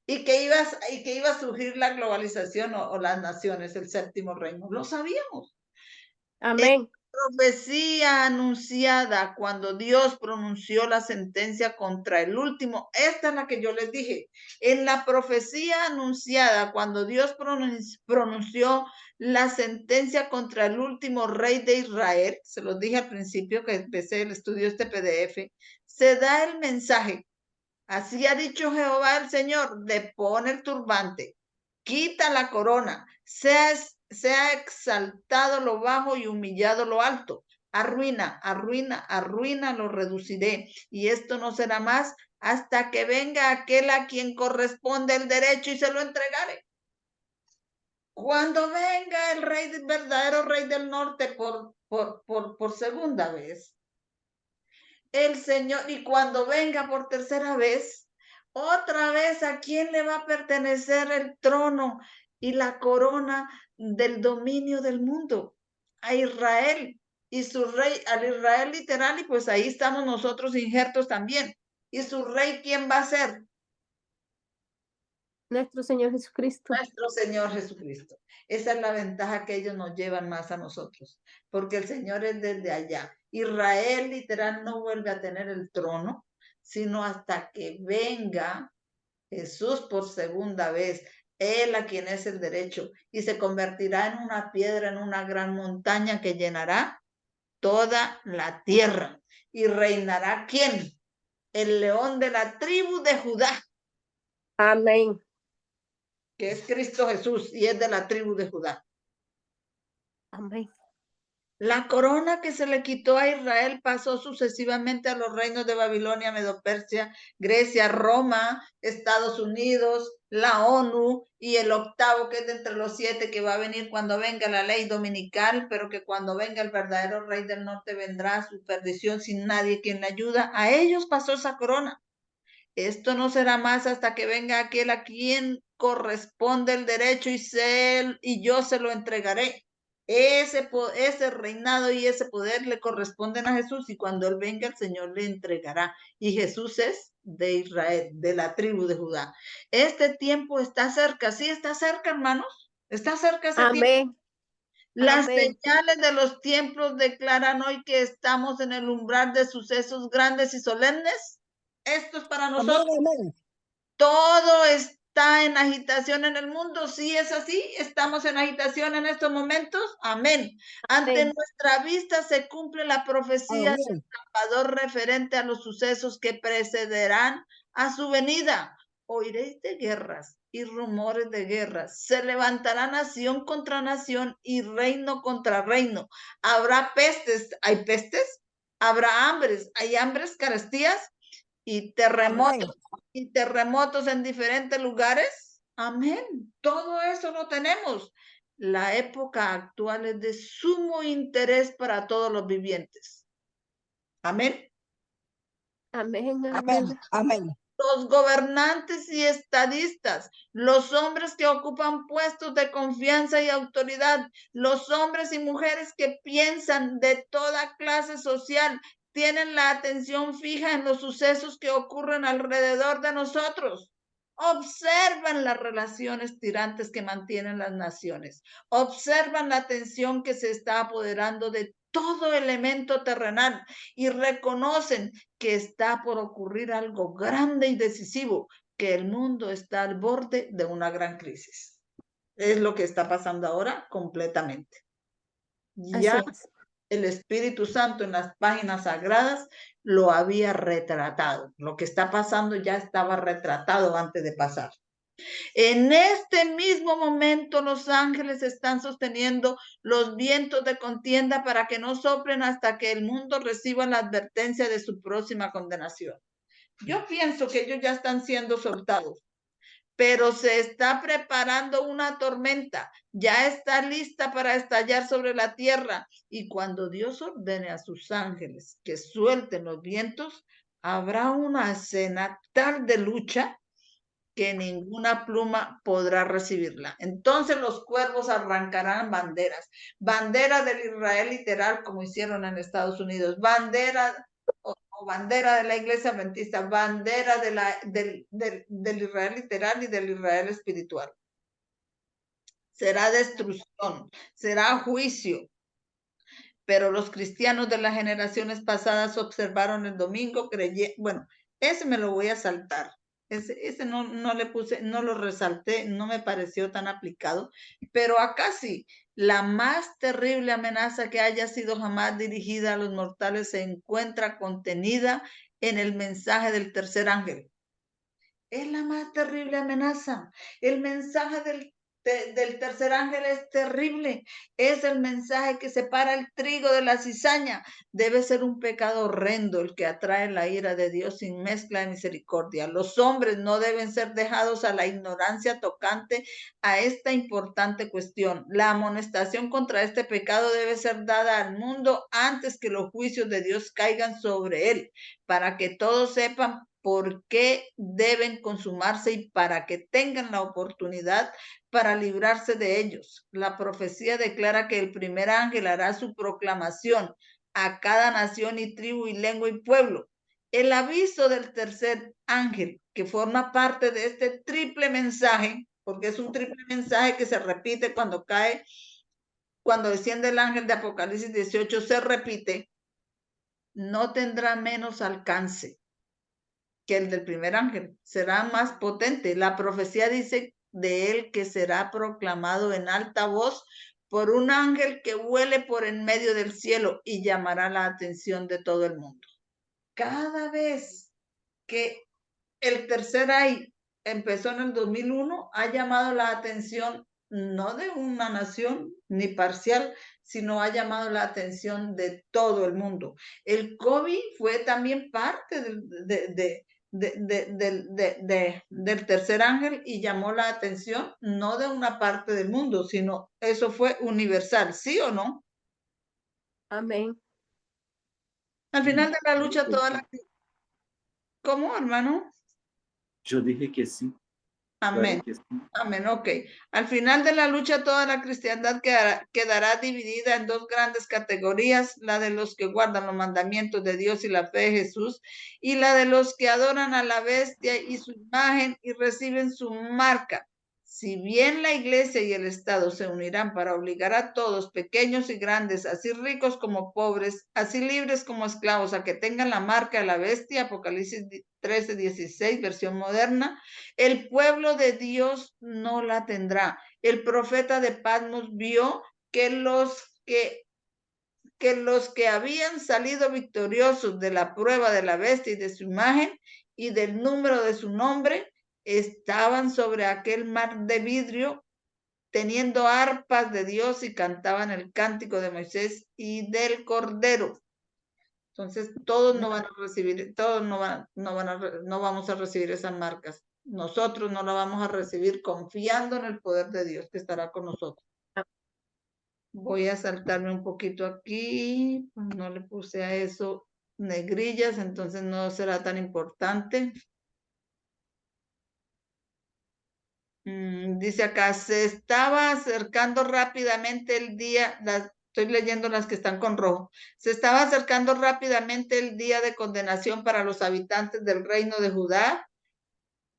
Y que iba a surgir la globalización o las naciones, el séptimo reino. Lo sabíamos. Amén. Profecía anunciada cuando Dios pronunció la sentencia contra el último. Esta es la que yo les dije. En la profecía anunciada cuando Dios pronunció la sentencia contra el último rey de Israel, se los dije al principio que empecé el estudio de este PDF, se da el mensaje. Así ha dicho Jehová el Señor, depone el turbante, quita la corona, sea exaltado lo bajo y humillado lo alto. Arruina, arruina, arruina, lo reduciré. Y esto no será más hasta que venga aquel a quien corresponde el derecho y se lo entregare. Cuando venga el rey, verdadero rey del norte por segunda vez, el Señor, y cuando venga por tercera vez, otra vez, ¿a quién le va a pertenecer el trono y la corona del dominio del mundo? A Israel y su rey, al Israel literal, y pues ahí estamos nosotros injertos también. ¿Y su rey quién va a ser? Nuestro Señor Jesucristo. Nuestro Señor Jesucristo. Esa es la ventaja que ellos nos llevan más a nosotros, porque el Señor es desde allá. Israel literal no vuelve a tener el trono, sino hasta que venga Jesús por segunda vez. Él a quien es el derecho, y se convertirá en una piedra, en una gran montaña que llenará toda la tierra. ¿Y reinará quién? El león de la tribu de Judá, Amén. que es Cristo Jesús y es de la tribu de Judá. Amén. La corona que se le quitó a Israel pasó sucesivamente a los reinos de Babilonia, Medo-Persia, Grecia, Roma, Estados Unidos, la ONU y el octavo, que es de entre los 7, que va a venir cuando venga la ley dominical, pero que cuando venga el verdadero rey del norte vendrá a su perdición sin nadie quien le ayuda. A ellos pasó esa corona. Esto no será más hasta que venga aquel a quien corresponde el derecho y yo se lo entregaré. Ese reinado y ese poder le corresponden a Jesús, y cuando Él venga el Señor le entregará. Y Jesús es de Israel, de la tribu de Judá. Este tiempo está cerca, sí está cerca, hermanos. Está cerca ese tiempo. Amén. Las Amén. señales de los tiempos declaran hoy que estamos en el umbral de sucesos grandes y solemnes. Esto es para nosotros. Amén. Todo está en agitación en el mundo. Sí es así. Estamos en agitación en estos momentos. Amén. Ante Amén. nuestra vista se cumple la profecía del Amén. Salvador referente a los sucesos que precederán a su venida. Oiréis de guerras y rumores de guerras. Se levantará nación contra nación y reino contra reino. Habrá pestes. ¿Hay pestes? Habrá hambres. ¿Hay hambres, carestías? Y terremotos. Amén. Y terremotos en diferentes lugares. Amén. Todo eso lo tenemos. La época actual es de sumo interés para todos los vivientes. Amén. Amén. Amén. Amén. Amén. Los gobernantes y estadistas, los hombres que ocupan puestos de confianza y autoridad, los hombres y mujeres que piensan de toda clase social, tienen la atención fija en los sucesos que ocurren alrededor de nosotros. Observan las relaciones tirantes que mantienen las naciones. Observan la tensión que se está apoderando de todo elemento terrenal y reconocen que está por ocurrir algo grande y decisivo, que el mundo está al borde de una gran crisis. Es lo que está pasando ahora completamente. Ya Así es. el Espíritu Santo en las páginas sagradas lo había retratado. Lo que está pasando ya estaba retratado antes de pasar. En este mismo momento los ángeles están sosteniendo los vientos de contienda para que no soplen hasta que el mundo reciba la advertencia de su próxima condenación. Yo pienso que ellos ya están siendo soltados, pero se está preparando una tormenta, ya está lista para estallar sobre la tierra, y cuando Dios ordene a sus ángeles que suelten los vientos, habrá una escena tal de lucha que ninguna pluma podrá recibirla. Entonces los cuervos arrancarán banderas, bandera del Israel literal, como hicieron en Estados Unidos, bandera o bandera de la iglesia adventista, bandera del Israel literal y del Israel espiritual. Será destrucción, será juicio. Pero los cristianos de las generaciones pasadas observaron el domingo, bueno, ese me lo voy a saltar. Ese no le puse, no lo resalté, no me pareció tan aplicado, pero acá sí, la más terrible amenaza que haya sido jamás dirigida a los mortales se encuentra contenida en el mensaje del tercer ángel. Es la más terrible amenaza. El mensaje del tercer ángel es terrible. Es el mensaje que separa el trigo de la cizaña. Debe ser un pecado horrendo el que atrae la ira de Dios sin mezcla de misericordia. Los hombres no deben ser dejados a la ignorancia tocante a esta importante cuestión. La amonestación contra este pecado debe ser dada al mundo antes que los juicios de Dios caigan sobre él, para que todos sepan por qué deben consumarse y para que tengan la oportunidad para librarse de ellos. La profecía declara que el primer ángel hará su proclamación a cada nación y tribu y lengua y pueblo. El aviso del tercer ángel, que forma parte de este triple mensaje, porque es un triple mensaje que se repite cuando cae, cuando desciende el ángel de Apocalipsis 18, se repite, no tendrá menos alcance que el del primer ángel, será más potente. La profecía dice de él que será proclamado en alta voz por un ángel que vuele por en medio del cielo y llamará la atención de todo el mundo. Cada vez que el tercer ay empezó en el 2001, ha llamado la atención no de una nación ni parcial, sino ha llamado la atención de todo el mundo. El COVID fue también parte del tercer ángel y llamó la atención no de una parte del mundo, sino eso fue universal, ¿sí o no? Amén. Al final de la lucha, toda la... ¿Cómo, hermano? Yo dije que sí. Amén. Claro que sí. Amén, ok. Al final de la lucha, toda la cristiandad quedará dividida en dos grandes categorías, la de los que guardan los mandamientos de Dios y la fe de Jesús, y la de los que adoran a la bestia y su imagen y reciben su marca. Si bien la iglesia y el Estado se unirán para obligar a todos, pequeños y grandes, así ricos como pobres, así libres como esclavos, a que tengan la marca de la bestia, Apocalipsis 13:16, versión moderna, el pueblo de Dios no la tendrá. El profeta de Patmos vio que los que habían salido victoriosos de la prueba de la bestia y de su imagen y del número de su nombre, estaban sobre aquel mar de vidrio teniendo arpas de Dios y cantaban el cántico de Moisés y del Cordero. Entonces, todos no van a recibir, todos no vamos a recibir esas marcas. Nosotros no la vamos a recibir confiando en el poder de Dios que estará con nosotros. Voy a saltarme un poquito aquí, no le puse a eso negrillas, entonces no será tan importante. Dice acá, se estaba acercando rápidamente el día, estoy leyendo las que están con rojo, se estaba acercando rápidamente el día de condenación para los habitantes del reino de Judá.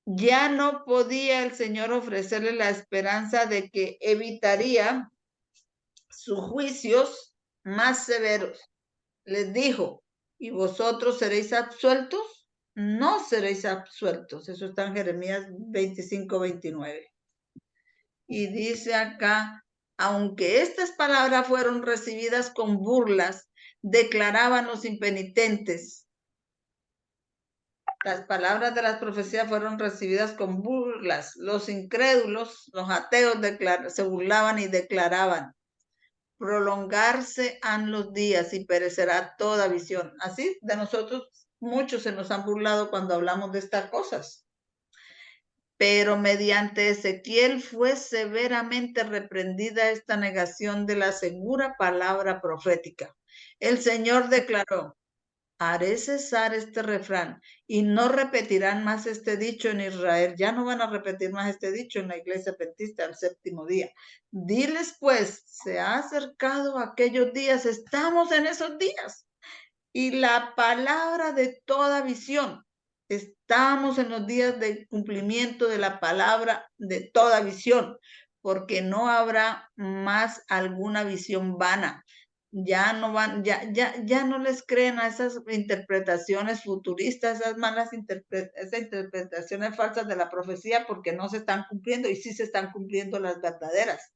Ya no podía el Señor ofrecerle la esperanza de que evitaría sus juicios más severos. Les dijo, ¿y vosotros seréis absueltos? No seréis absueltos. Eso está en Jeremías 25:29. Y dice acá, aunque estas palabras fueron recibidas con burlas, declaraban los impenitentes. Las palabras de las profecías fueron recibidas con burlas. Los incrédulos, los ateos se burlaban y declaraban, prolongarse han los días y perecerá toda visión. Así de nosotros muchos se nos han burlado cuando hablamos de estas cosas. Pero mediante Ezequiel fue severamente reprendida esta negación de la segura palabra profética. El Señor declaró, haré cesar este refrán y no repetirán más este dicho en Israel. Ya no van a repetir más este dicho en la iglesia adventista al séptimo día. Diles pues, se ha acercado aquellos días, estamos en esos días. Y la palabra de toda visión. Estamos en los días de cumplimiento de la palabra de toda visión, porque no habrá más alguna visión vana. Ya no van, ya no les creen a esas interpretaciones futuristas, esas malas esas interpretaciones falsas de la profecía, porque no se están cumpliendo y sí se están cumpliendo las verdaderas.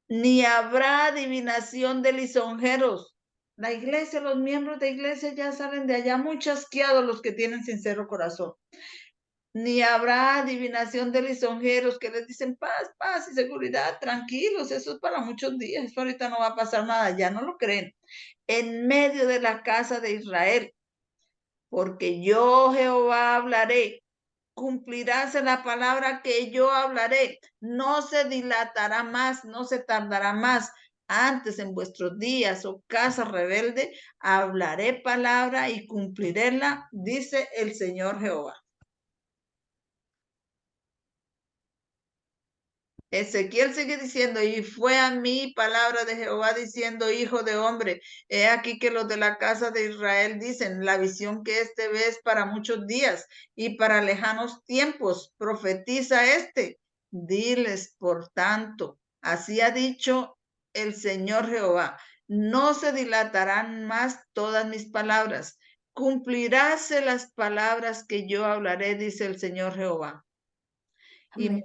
Ni habrá adivinación de lisonjeros. La iglesia, los miembros de iglesia ya salen de allá muy chasqueados los que tienen sincero corazón. Ni habrá adivinación de lisonjeros que les dicen paz, paz y seguridad, tranquilos, eso es para muchos días, eso ahorita no va a pasar nada, ya no lo creen. En medio de la casa de Israel, porque yo Jehová hablaré, cumpliráse la palabra que yo hablaré, no se dilatará más, no se tardará más. Antes en vuestros días, oh casa rebelde, hablaré palabra y cumpliréla, dice el Señor Jehová. Ezequiel sigue diciendo, y fue a mí palabra de Jehová diciendo, hijo de hombre, he aquí que los de la casa de Israel dicen, la visión que este ves para muchos días y para lejanos tiempos, profetiza diles, por tanto, así ha dicho el Señor Jehová, no se dilatarán más todas mis palabras, cumpliráse las palabras que yo hablaré, dice el Señor Jehová. Amén.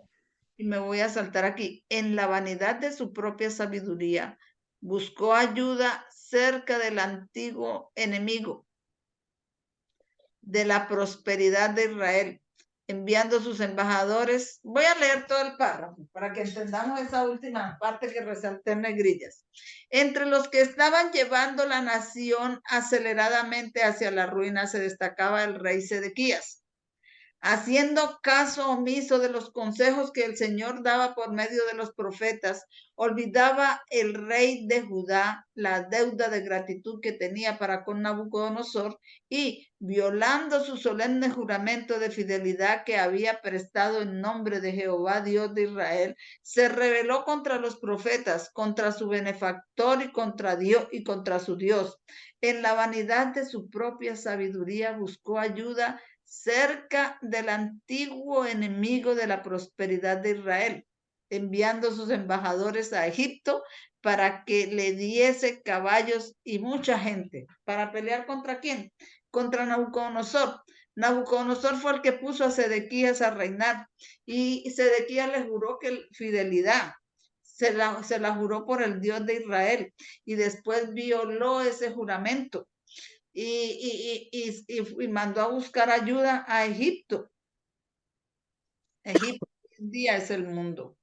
y me voy a saltar aquí, en la vanidad de su propia sabiduría, buscó ayuda cerca del antiguo enemigo, de la prosperidad de Israel, enviando sus embajadores. Voy a leer todo el párrafo para que entendamos esa última parte que resalté en negrillas. Entre los que estaban llevando la nación aceleradamente hacia la ruina se destacaba el rey Sedequías, haciendo caso omiso de los consejos que el Señor daba por medio de los profetas. Olvidaba el rey de Judá la deuda de gratitud que tenía para con Nabucodonosor y, violando su solemne juramento de fidelidad que había prestado en nombre de Jehová, Dios de Israel, se rebeló contra los profetas, contra su benefactor y contra Dios y contra su Dios. En la vanidad de su propia sabiduría buscó ayuda cerca del antiguo enemigo de la prosperidad de Israel, enviando sus embajadores a Egipto para que le diese caballos y mucha gente. ¿Para pelear contra quién? Contra Nabucodonosor. Nabucodonosor fue el que puso a Sedequías a reinar y Sedequías le juró que fidelidad. Se la juró por el Dios de Israel y después violó ese juramento. Y mandó a buscar ayuda a Egipto. Egipto hoy en día es el mundo.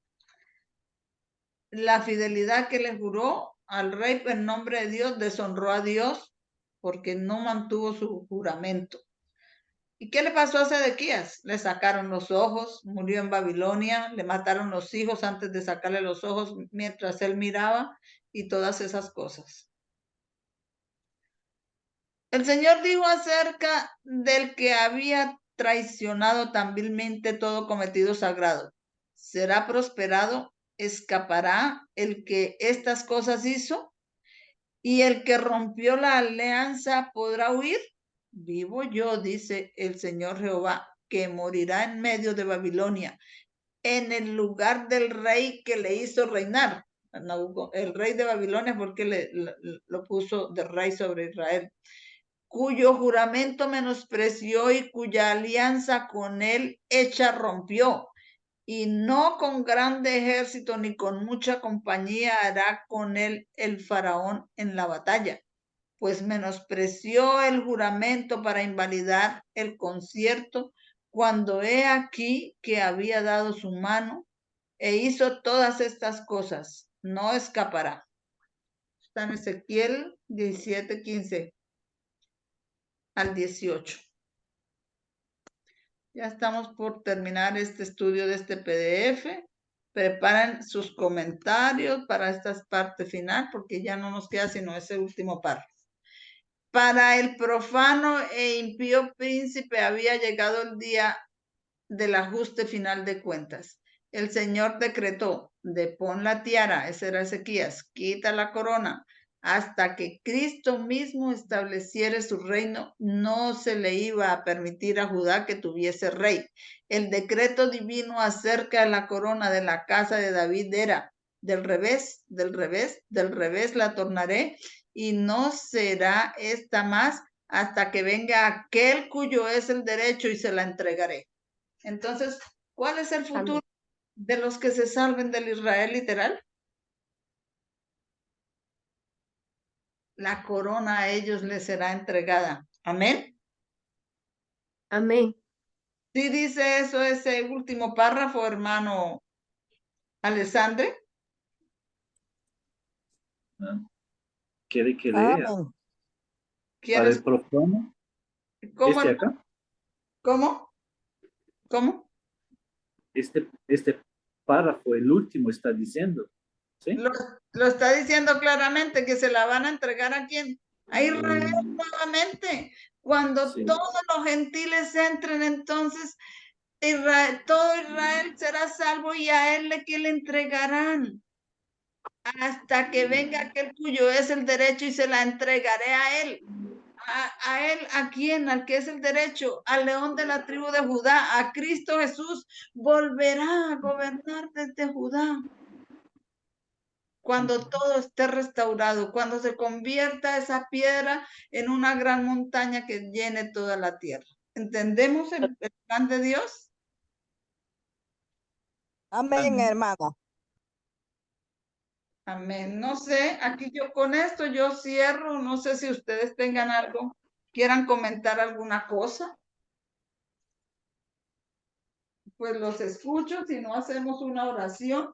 La fidelidad que le juró al rey en nombre de Dios deshonró a Dios porque no mantuvo su juramento. ¿Y qué le pasó a Sedequías? Le sacaron los ojos, murió en Babilonia, le mataron los hijos antes de sacarle los ojos mientras él miraba y todas esas cosas. El Señor dijo acerca del que había traicionado tan vilmente todo cometido sagrado: ¿será prosperado? ¿Escapará el que estas cosas hizo? ¿Y el que rompió la alianza podrá huir? Vivo yo, dice el Señor Jehová, que morirá en medio de Babilonia, en el lugar del rey que le hizo reinar. El rey de Babilonia porque lo puso de rey sobre Israel, cuyo juramento menospreció y cuya alianza con él hecha rompió. Y no con grande ejército ni con mucha compañía hará con él el faraón en la batalla, pues menospreció el juramento para invalidar el concierto, cuando he aquí que había dado su mano e hizo todas estas cosas. No escapará. Está en Ezequiel 17:15 al 18. Ya estamos por terminar este estudio de este PDF. Preparen sus comentarios para esta parte final porque ya no nos queda sino ese último párrafo. Para el profano e impío príncipe había llegado el día del ajuste final de cuentas. El Señor decretó: depón la tiara, ese era Ezequías, quita la corona, hasta que Cristo mismo estableciera su reino. No se le iba a permitir a Judá que tuviese rey. El decreto divino acerca de la corona de la casa de David era: del revés, del revés, del revés la tornaré, y no será esta más hasta que venga aquel cuyo es el derecho, y se la entregaré. Entonces, ¿cuál es el futuro de los que se salven del Israel literal? La corona a ellos les será entregada. Amén. Amén. Sí dice eso ese último párrafo, hermano Alessandre. ¿Quiere que lea? Amén. Para el profano. ¿Cómo? ¿Este acá? ¿Cómo? ¿Cómo? Este párrafo, el último, está diciendo. ¿Sí? Lo está diciendo claramente que se la van a entregar a quién. A Israel nuevamente. Cuando Sí. todos los gentiles entren, entonces todo Israel será salvo, y a él que le entregarán hasta que venga aquel cuyo es el derecho, y se la entregaré a él. ¿A él a quién? Al que es el derecho, al león de la tribu de Judá, a Cristo Jesús. Volverá a gobernar desde Judá cuando todo esté restaurado, cuando se convierta esa piedra en una gran montaña que llene toda la tierra. ¿Entendemos el plan de Dios? Amén, Amén. hermana. Amén. No sé, aquí yo con esto yo cierro. No sé si ustedes tengan algo, quieran comentar alguna cosa. Pues los escucho, si no hacemos una oración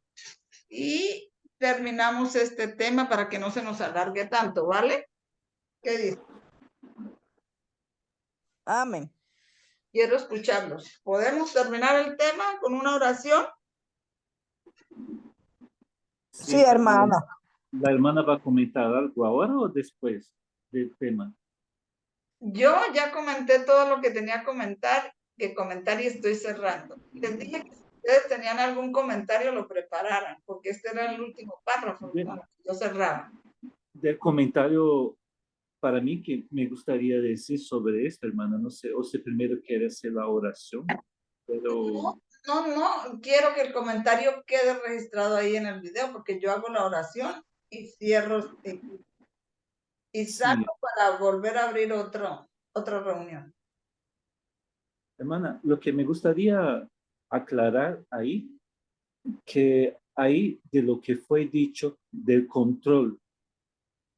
y terminamos este tema para que no se nos alargue tanto, ¿vale? ¿Qué dice? Amén. Quiero escucharlos. ¿Podemos terminar el tema con una oración? Sí, hermana. ¿La hermana va a comentar algo ahora o después del tema? Yo ya comenté todo lo que tenía que comentar y estoy cerrando. Les dije que si ustedes tenían algún comentario lo prepararan, porque este era el último párrafo con el que yo cerraba. Del comentario para mí que me gustaría decir sobre esto, hermana, no sé, o si primero quiere hacer la oración, pero No, quiero que el comentario quede registrado ahí en el video, porque yo hago la oración y cierro y sí, saco para volver a abrir otra reunión. hermana, lo que me gustaría aclarar ahí, que ahí de lo que fue dicho del control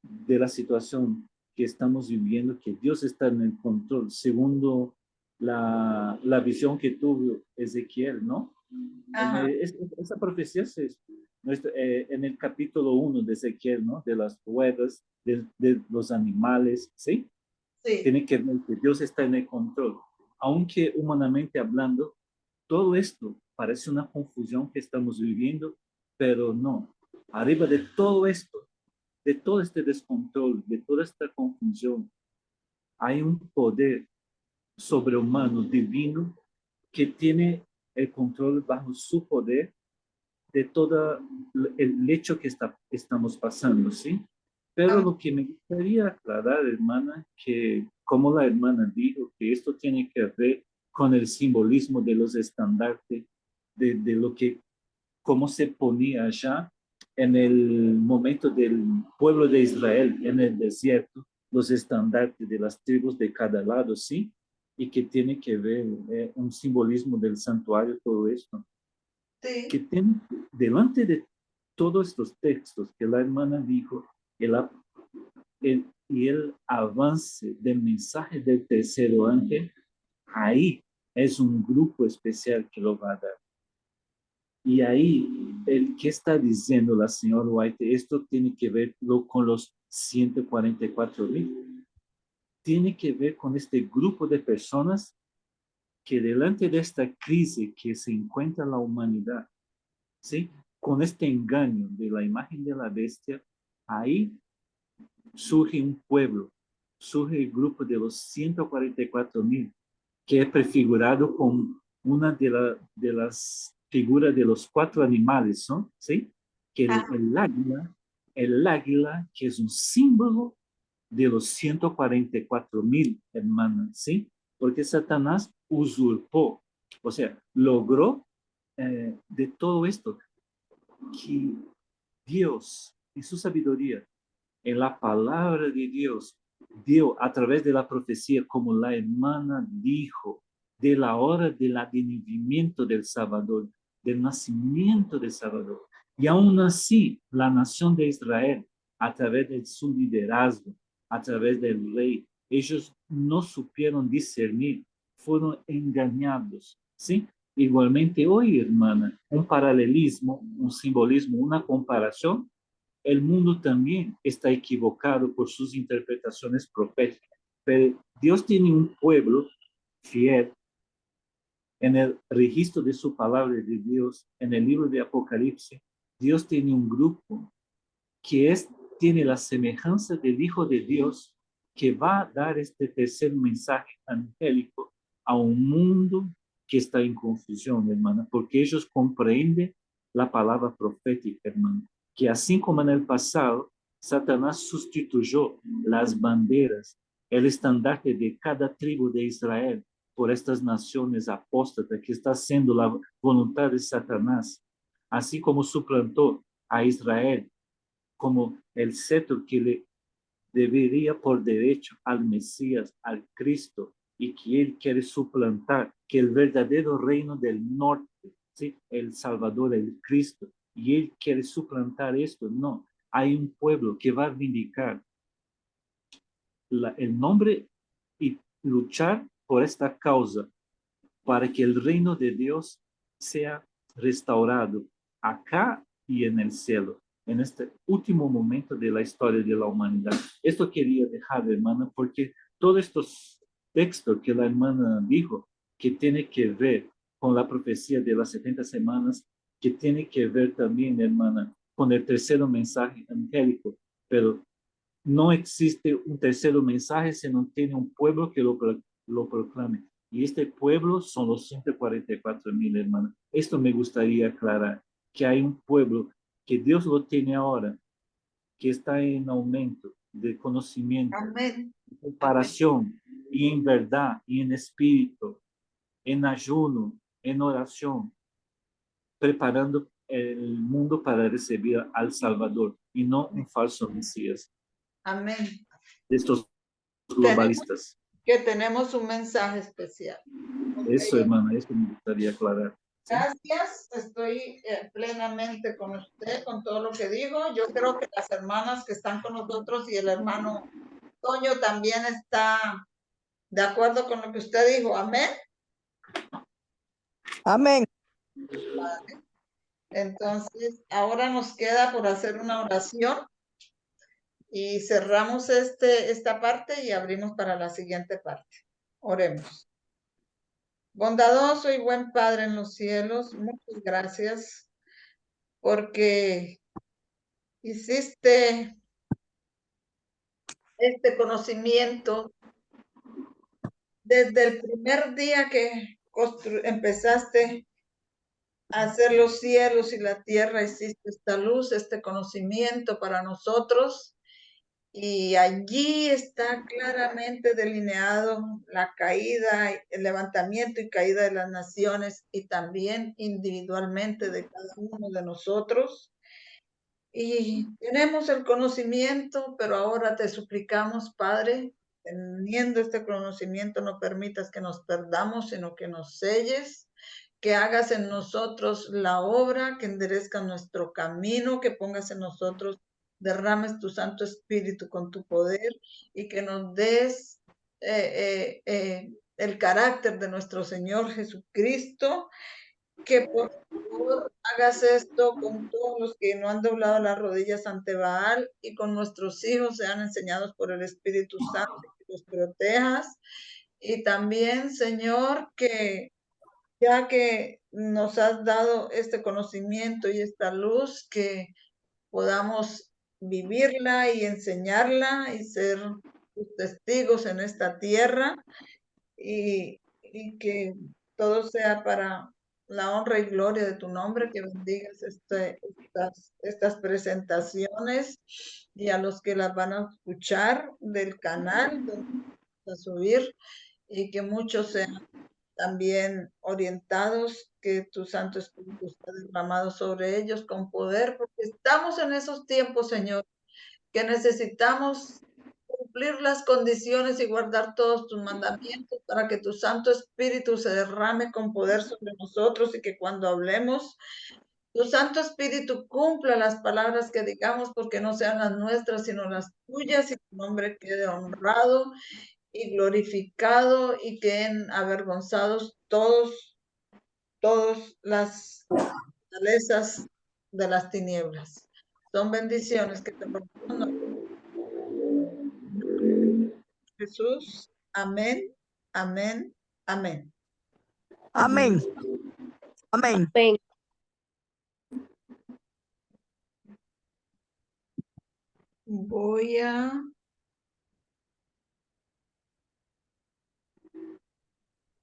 de la situación que estamos viviendo, que Dios está en el control, segundo la visión que tuvo Ezequiel, ¿no? Ajá, Esa profecía en el capítulo 1 de Ezequiel, ¿no? De las ruedas, de los animales, ¿sí? sí. Tiene que ver que Dios está en el control. Aunque humanamente hablando, todo esto parece una confusión que estamos viviendo, pero no. Arriba de todo esto, de todo este descontrol, de toda esta confusión, hay un poder sobrehumano, divino, que tiene el control bajo su poder de todo el hecho que estamos pasando, ¿sí? Pero Am- lo que me gustaría aclarar, hermana, que como la hermana dijo, que esto tiene que ver con el simbolismo de los estandartes, de lo que, cómo se ponía allá en el momento del pueblo de Israel en el desierto, los estandartes de las tribus de cada lado, ¿sí? Y que tiene que ver un simbolismo del santuario, todo esto que Sí, tiene delante de todos estos textos que la hermana dijo, y el avance del mensaje del tercero ángel, ahí es un grupo especial que lo va a dar. Y ahí, el que está diciendo la señora White, esto tiene que ver con los 144,000, tiene que ver con este grupo de personas que delante de esta crisis que se encuentra la humanidad, ¿sí? Con este engaño de la imagen de la bestia, ahí surge un pueblo, surge el grupo de los 144,000, que es prefigurado con una de las figuras de los 4 animales, ¿no? ¿Sí? Que el águila, que es un símbolo de los 144,000 hermanas, ¿sí? Porque Satanás usurpó, o sea, logró de todo esto que Dios, en su sabiduría, en la palabra de Dios, dio a través de la profecía, como la hermana dijo, de la hora del advenimiento del Salvador, del nacimiento del Salvador. Y aún así, la nación de Israel, a través de su liderazgo, a través del rey, ellos no supieron discernir, fueron engañados, ¿sí? Igualmente hoy, hermana, un paralelismo, un simbolismo, una comparación, el mundo también está equivocado por sus interpretaciones proféticas. Pero Dios tiene un pueblo fiel en el registro de su palabra de Dios, en el libro de Apocalipsis. Dios tiene un grupo que tiene la semejanza del Hijo de Dios, que va a dar este tercer mensaje angélico a un mundo que está en confusión, hermana, porque ellos comprenden la palabra profética, hermana, que así como en el pasado, Satanás sustituyó las banderas, el estandarte de cada tribu de Israel por estas naciones apóstatas, que está haciendo la voluntad de Satanás, así como suplantó a Israel como el cetro que le debería por derecho al Mesías, al Cristo, y que él quiere suplantar, que el verdadero reino del norte ¿sí? El Salvador, el Cristo, y Él quiere suplantar esto. No, hay un pueblo que va a vindicar el nombre y luchar por esta causa para que el reino de Dios sea restaurado acá y en el cielo, en este último momento de la historia de la humanidad. Esto quería dejar, hermana, porque todos estos textos que la hermana dijo, que tiene que ver con la profecía de las 70 semanas, que tiene que ver también, hermana, con el tercer mensaje angélico, pero no existe un tercer mensaje si no tiene un pueblo que lo proclame. Y este pueblo son los 144,000 hermanos. Esto me gustaría aclarar, que hay un pueblo que Dios lo tiene ahora, que está en aumento de conocimiento, Amén. de comparación, y en verdad, y en espíritu, en ayuno, en oración, preparando el mundo para recibir al Salvador y no un falso Mesías Amén. de estos Tenemos globalistas. tenemos un mensaje especial. Eso, hermana, eso me gustaría aclarar. ¿Sí? Gracias, estoy plenamente con usted, con todo lo que digo. Yo creo que las hermanas que están con nosotros y el hermano Toño también está de acuerdo con lo que usted dijo. Amén. Amén. Entonces, ahora nos queda por hacer una oración y cerramos esta parte y abrimos para la siguiente parte. Oremos. Bondadoso y buen Padre en los cielos, muchas gracias porque hiciste este conocimiento desde el primer día que empezaste a hacer los cielos y la tierra, hiciste esta luz, este conocimiento para nosotros. Y allí está claramente delineado la caída, el levantamiento y caída de las naciones y también individualmente de cada uno de nosotros. Y tenemos el conocimiento, pero ahora te suplicamos, Padre, teniendo este conocimiento, no permitas que nos perdamos, sino que nos selles, que hagas en nosotros la obra, que enderezca nuestro camino, que pongas en nosotros, derrames tu Santo Espíritu con tu poder y que nos des el carácter de nuestro Señor Jesucristo, que por favor hagas esto con todos los que no han doblado las rodillas ante Baal y con nuestros hijos sean enseñados por el Espíritu Santo, que los protejas. Y también, Señor, que ya que nos has dado este conocimiento y esta luz, que podamos vivirla y enseñarla y ser tus testigos en esta tierra y que todo sea para la honra y gloria de tu nombre, que bendigas estas presentaciones y a los que las van a escuchar del canal donde vas a subir y que muchos sean también orientados, que tu Santo Espíritu está derramado sobre ellos con poder, porque estamos en esos tiempos, Señor, que necesitamos cumplir las condiciones y guardar todos tus mandamientos para que tu Santo Espíritu se derrame con poder sobre nosotros y que cuando hablemos, tu Santo Espíritu cumpla las palabras que digamos, porque no sean las nuestras, sino las tuyas, y tu nombre quede honrado y glorificado y queden avergonzados todas las fortalezas de las tinieblas. Son bendiciones que te propongo. Jesús, amén, amén, amén. Amén. Amén. Amén. Voy a